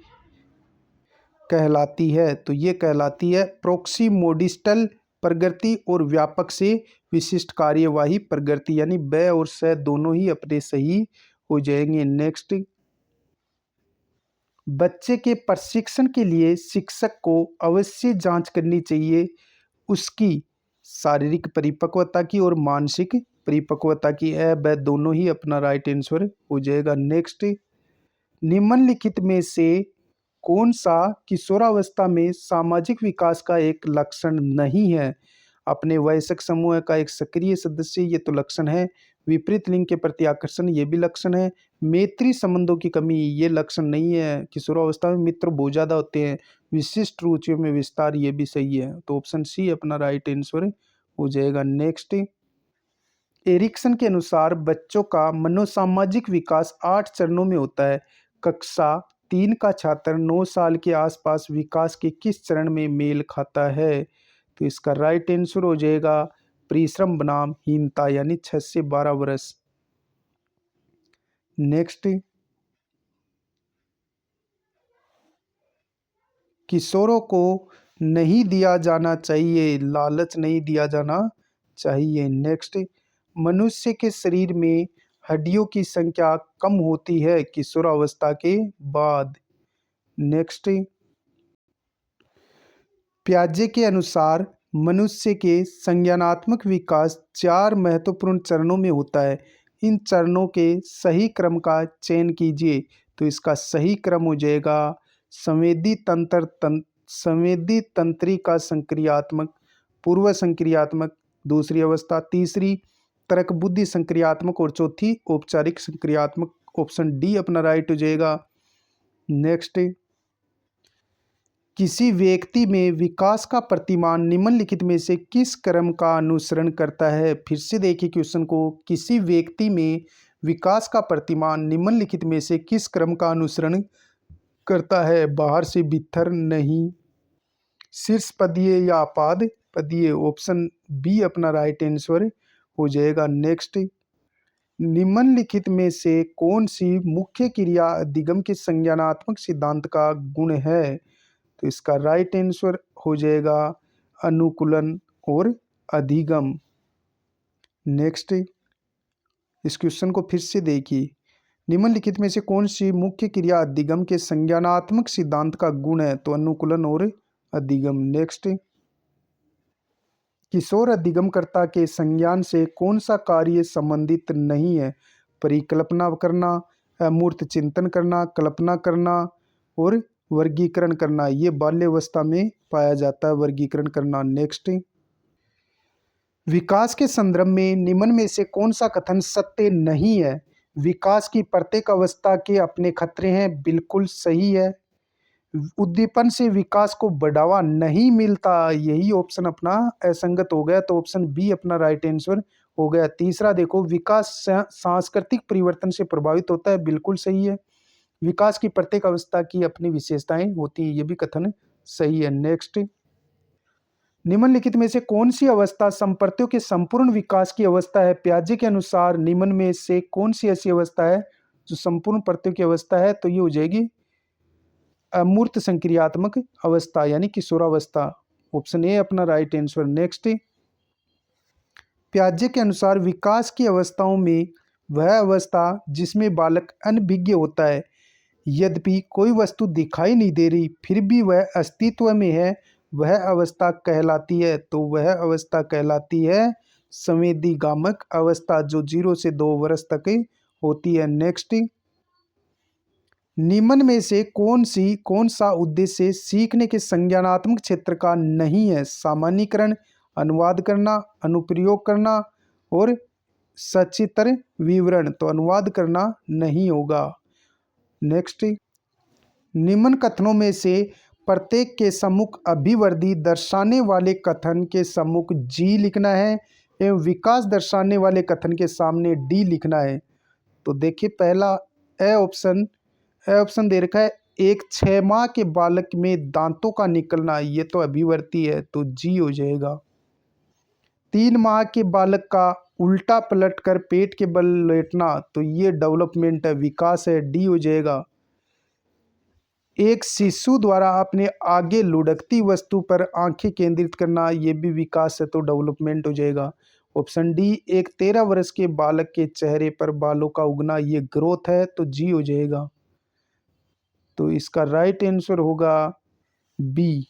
कहलाती है, तो ये कहलाती है प्रोक्सीमोडिस्टल प्रगति और व्यापक से विशिष्ट कार्यवाही प्रगति। यानी ब और स दोनों ही अपने सही हो जाएंगे। नेक्स्ट, बच्चे के प्रशिक्षण के लिए शिक्षक को अवश्य जांच करनी चाहिए उसकी शारीरिक परिपक्वता की और मानसिक परिपक्वता की। ब दोनों ही अपना राइट आंसर हो जाएगा। नेक्स्ट, निम्नलिखित में से कौन सा किशोरावस्था में सामाजिक विकास का एक लक्षण नहीं है? अपने वयस्क समूह का एक सक्रिय सदस्य, ये तो लक्षण है। विपरीत लिंग के प्रति आकर्षण, ये भी लक्षण है। मैत्री संबंधों की कमी, ये लक्षण नहीं है। किशोरावस्था में मित्र बहुत ज़्यादा होते हैं। विशिष्ट रुचियों में विस्तार, ये भी सही है। तो ऑप्शन सी अपना राइट आंसर हो जाएगा। नेक्स्ट, एरिक्सन के अनुसार बच्चों का मनोसामाजिक विकास 8 चरणों में होता है। कक्षा 3 का छात्र 9 साल के आसपास विकास के किस चरण में मेल खाता है? तो इसका राइट आंसर हो जाएगा परिश्रम बनाम हीनता, यानी 6 से 12 वर्ष। नेक्स्ट, किशोरों को नहीं दिया जाना चाहिए, लालच नहीं दिया जाना चाहिए। नेक्स्ट, मनुष्य के शरीर में हड्डियों की संख्या कम होती है किशोरावस्था के बाद। नेक्स्ट, पियाजे के अनुसार मनुष्य के संज्ञानात्मक विकास 4 महत्वपूर्ण चरणों में होता है। इन चरणों के सही क्रम का चयन कीजिए। तो इसका सही क्रम हो जाएगा संवेदी तंत्रिका संक्रियात्मक, पूर्व संक्रियात्मक दूसरी अवस्था, तीसरी तर्क बुद्धि संक्रियात्मक और चौथी औपचारिक संक्रियात्मक। ऑप्शन डी अपना राइट हो जाएगा। नेक्स्ट, किसी व्यक्ति में विकास का प्रतिमान निम्नलिखित में से किस क्रम का अनुसरण करता है? फिर से देखिए क्वेश्चन को। किसी व्यक्ति में विकास का प्रतिमान निम्नलिखित में से किस क्रम का अनुसरण करता है? बाहर से भीतर नहीं, शीर्ष पदीय या अपाद पदीय। ऑप्शन बी अपना राइट आंसर हो जाएगा। नेक्स्ट, निम्नलिखित में से कौन सी मुख्य क्रिया अधिगम के संज्ञानात्मक सिद्धांत का गुण है? तो इसका राइट आंसर हो जाएगा अनुकूलन और अधिगम। नेक्स्ट, इस क्वेश्चन को फिर से देखिए। निम्नलिखित में से कौन सी मुख्य क्रिया अधिगम के संज्ञानात्मक सिद्धांत का गुण है? तो अनुकूलन और अधिगम। नेक्स्ट, किशोर अधिगमकर्ता के संज्ञान से कौन सा कार्य संबंधित नहीं है? परिकल्पना करना, अमूर्त चिंतन करना, कल्पना करना और वर्गीकरण करना। ये बाल्यावस्था में पाया जाता है, वर्गीकरण करना। नेक्स्ट, विकास के संदर्भ में निम्न में से कौन सा कथन सत्य नहीं है? विकास की प्रत्येक अवस्था के अपने खतरे हैं, बिल्कुल सही है। उद्दीपन से विकास को बढ़ावा नहीं मिलता, यही ऑप्शन अपना असंगत हो गया, तो ऑप्शन बी अपना राइट आंसर हो गया। तीसरा देखो, विकास सांस्कृतिक परिवर्तन से प्रभावित होता है, बिल्कुल सही है। विकास की प्रत्येक अवस्था की अपनी विशेषताएं होती हैं, ये भी कथन सही है। नेक्स्ट, निम्नलिखित में से कौन सी अवस्था संप्रत्यों के संपूर्ण विकास की अवस्था है? पियाजे के अनुसार निम्न में से कौन सी ऐसी अवस्था है जो संपूर्ण प्रत्ययों की अवस्था है? तो ये हो जाएगी अमूर्त संक्रियात्मक अवस्था यानी किशोरावस्था। ऑप्शन ए अपना राइट आंसर। नेक्स्ट, पियाजे के अनुसार विकास की अवस्थाओं में वह अवस्था जिसमें बालक अनभिज्ञ होता है, यद्यपि कोई वस्तु दिखाई नहीं दे रही फिर भी वह अस्तित्व में है, वह अवस्था कहलाती है। तो वह अवस्था कहलाती है संवेदीगामक अवस्था, जो 0 से 2 वर्ष तक होती है। नेक्स्ट, निम्न में से कौन सा उद्देश्य सीखने के संज्ञानात्मक क्षेत्र का नहीं है? सामान्यीकरण, अनुवाद करना, अनुप्रयोग करना और सचित्र विवरण। तो अनुवाद करना नहीं होगा। नेक्स्ट, निम्न कथनों में से प्रत्येक के सम्मुख अभिवृद्धि दर्शाने वाले कथन के सम्मुख जी लिखना है एवं विकास दर्शाने वाले कथन के सामने डी लिखना है। तो देखिए, पहला ए ऑप्शन दे रखा है, एक 6 माह के बालक में दांतों का निकलना, ये तो अभिवृद्धि है, तो जी हो जाएगा। 3 माह के बालक का उल्टा पलट कर पेट के बल लेटना, तो ये डेवलपमेंट है, विकास है, डी हो जाएगा। एक शिशु द्वारा अपने आगे लुढ़कती वस्तु पर आंखें केंद्रित करना, ये भी विकास है, तो डेवलपमेंट हो जाएगा। ऑप्शन डी, एक 13 वर्ष के बालक के चेहरे पर बालों का उगना, ये ग्रोथ है, तो जी हो जाएगा। तो इसका राइट आंसर होगा बी,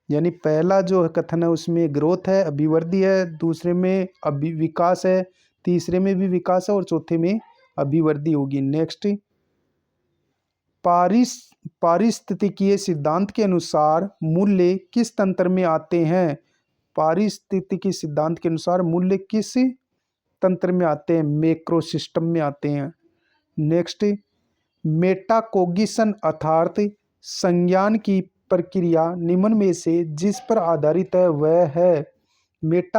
यानी पहला जो कथन है उसमें ग्रोथ है, अभिवृद्धि है, दूसरे में विकास है, तीसरे में भी विकास है और चौथे में अभिवृद्धि होगी। नेक्स्ट, पारिस्थितिकीय सिद्धांत के अनुसार मूल्य किस तंत्र में आते हैं? पारिस्थितिकी सिद्धांत के अनुसार मूल्य किस तंत्र में आते हैं? मैक्रो सिस्टम में आते हैं। नेक्स्ट, मेटाकोगिशन अर्थात संज्ञान की प्रक्रिया निम्न में से जिस पर आधारित है वह है?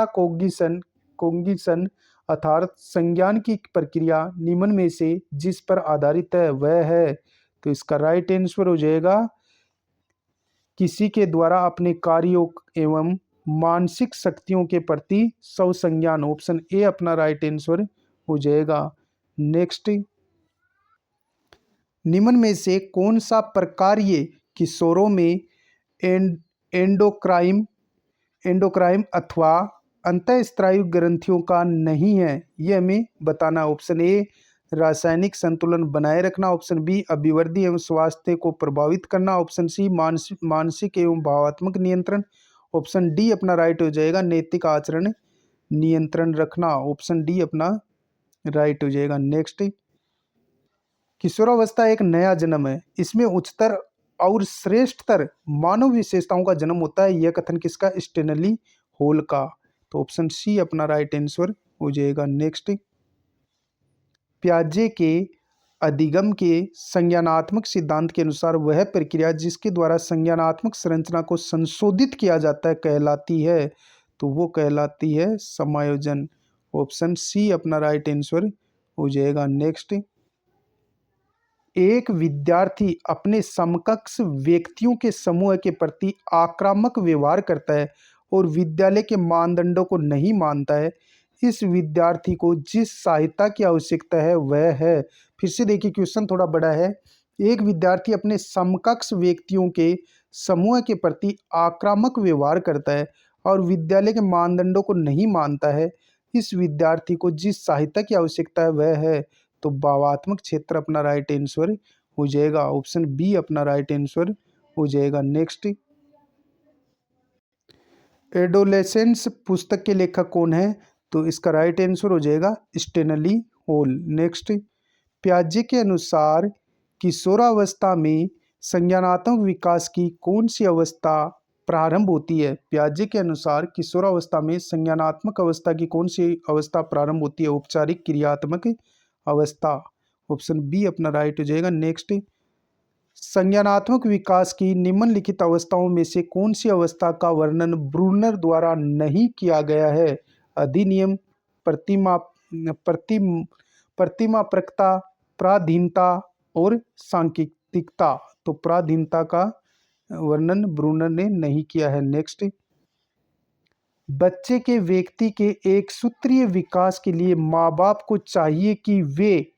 कोगिशन अर्थात संज्ञान की प्रक्रिया निम्न में से जिस पर आधारित है वह है? तो इसका राइट आंसर हो जाएगा किसी के द्वारा अपने कार्यों एवं मानसिक शक्तियों के प्रति स्वसंज्ञान। ऑप्शन ए अपना राइट आंसर हो जाएगा। नेक्स्ट, निम्न में से कौन सा प्रकार्य किशोरों में एंडोक्राइन अथवा अंतःस्त्रायु ग्रंथियों का नहीं है? ये हमें बताना। ऑप्शन ए रासायनिक संतुलन बनाए रखना, ऑप्शन बी अभिवृद्धि एवं स्वास्थ्य को प्रभावित करना, ऑप्शन सी मानसिक एवं भावात्मक नियंत्रण, ऑप्शन डी अपना राइट हो जाएगा नैतिक आचरण नियंत्रण रखना। ऑप्शन डी अपना राइट हो जाएगा। नेक्स्ट, किशोरावस्था एक नया जन्म है, इसमें उच्चतर और श्रेष्ठतर मानव विशेषताओं का जन्म होता है, यह कथन किसका? स्टेनली हॉल का। तो ऑप्शन सी अपना राइट आंसर हो जाएगा। नेक्स्ट, पियाजे के अधिगम के संज्ञानात्मक सिद्धांत के अनुसार वह प्रक्रिया जिसके द्वारा संज्ञानात्मक संरचना को संशोधित किया जाता है कहलाती है? तो वो कहलाती है समायोजन। ऑप्शन सी अपना राइट आंसर हो जाएगा। नेक्स्ट, एक विद्यार्थी अपने समकक्ष व्यक्तियों के समूह के प्रति आक्रामक व्यवहार करता है और विद्यालय के मानदंडों को नहीं मानता है, इस विद्यार्थी को जिस सहायता की आवश्यकता है वह है। फिर से देखिए, क्वेश्चन थोड़ा बड़ा है। एक विद्यार्थी अपने समकक्ष व्यक्तियों के समूह के प्रति आक्रामक व्यवहार करता है और विद्यालय के मानदंडों को नहीं मानता है। इस विद्यार्थी को जिस सहायता की आवश्यकता है वह है। तो भावात्मक क्षेत्र अपना राइट आंसर हो जाएगा। ऑप्शन बी अपना राइट आंसर हो जाएगा। नेक्स्ट, एडोलेसेंस पुस्तक के लेखक कौन है? तो इसका राइट आंसर हो जाएगा स्टेनली हॉल। नेक्स्ट, पियाजे के अनुसार किशोरावस्था में संज्ञानात्मक विकास की कौन सी अवस्था प्रारंभ होती है? पियाजे के अनुसार किशोरावस्था में संज्ञानात्मक अवस्था की कौन सी अवस्था प्रारंभ होती है? औपचारिक क्रियात्मक अवस्था। ऑप्शन बी अपना राइट हो जाएगा। नेक्स्ट, संज्ञानात्मक विकास की निम्नलिखित अवस्थाओं में से कौन सी अवस्था का वर्णन ब्रूनर द्वारा नहीं किया गया है? अधिनियम, प्रतिमा प्रतिम प्रतिमाप्रकता, पराधीनता और सांकेतिकता। तो पराधीनता का वर्णन ब्रूनर ने नहीं किया है। नेक्स्ट, बच्चे के व्यक्ति के एक सूत्रीय विकास के लिए माँ बाप को चाहिए कि वे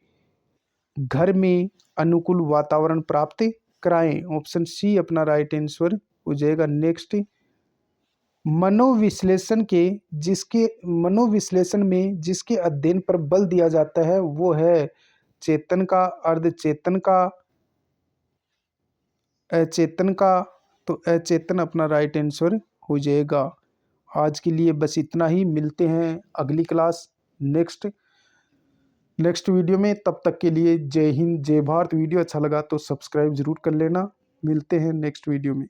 घर में अनुकूल वातावरण प्राप्त कराएं। ऑप्शन सी अपना राइट आंसर हो जाएगा। नेक्स्ट, मनोविश्लेषण में जिसके अध्ययन पर बल दिया जाता है वो है चेतन का, अर्धचेतन का, अचेतन का। तो अचेतन अपना राइट आंसर हो जाएगा। आज के लिए बस इतना ही, मिलते हैं अगली क्लास नेक्स्ट वीडियो में। तब तक के लिए जय हिंद, जय भारत। वीडियो अच्छा लगा तो सब्सक्राइब जरूर कर लेना। मिलते हैं नेक्स्ट वीडियो में।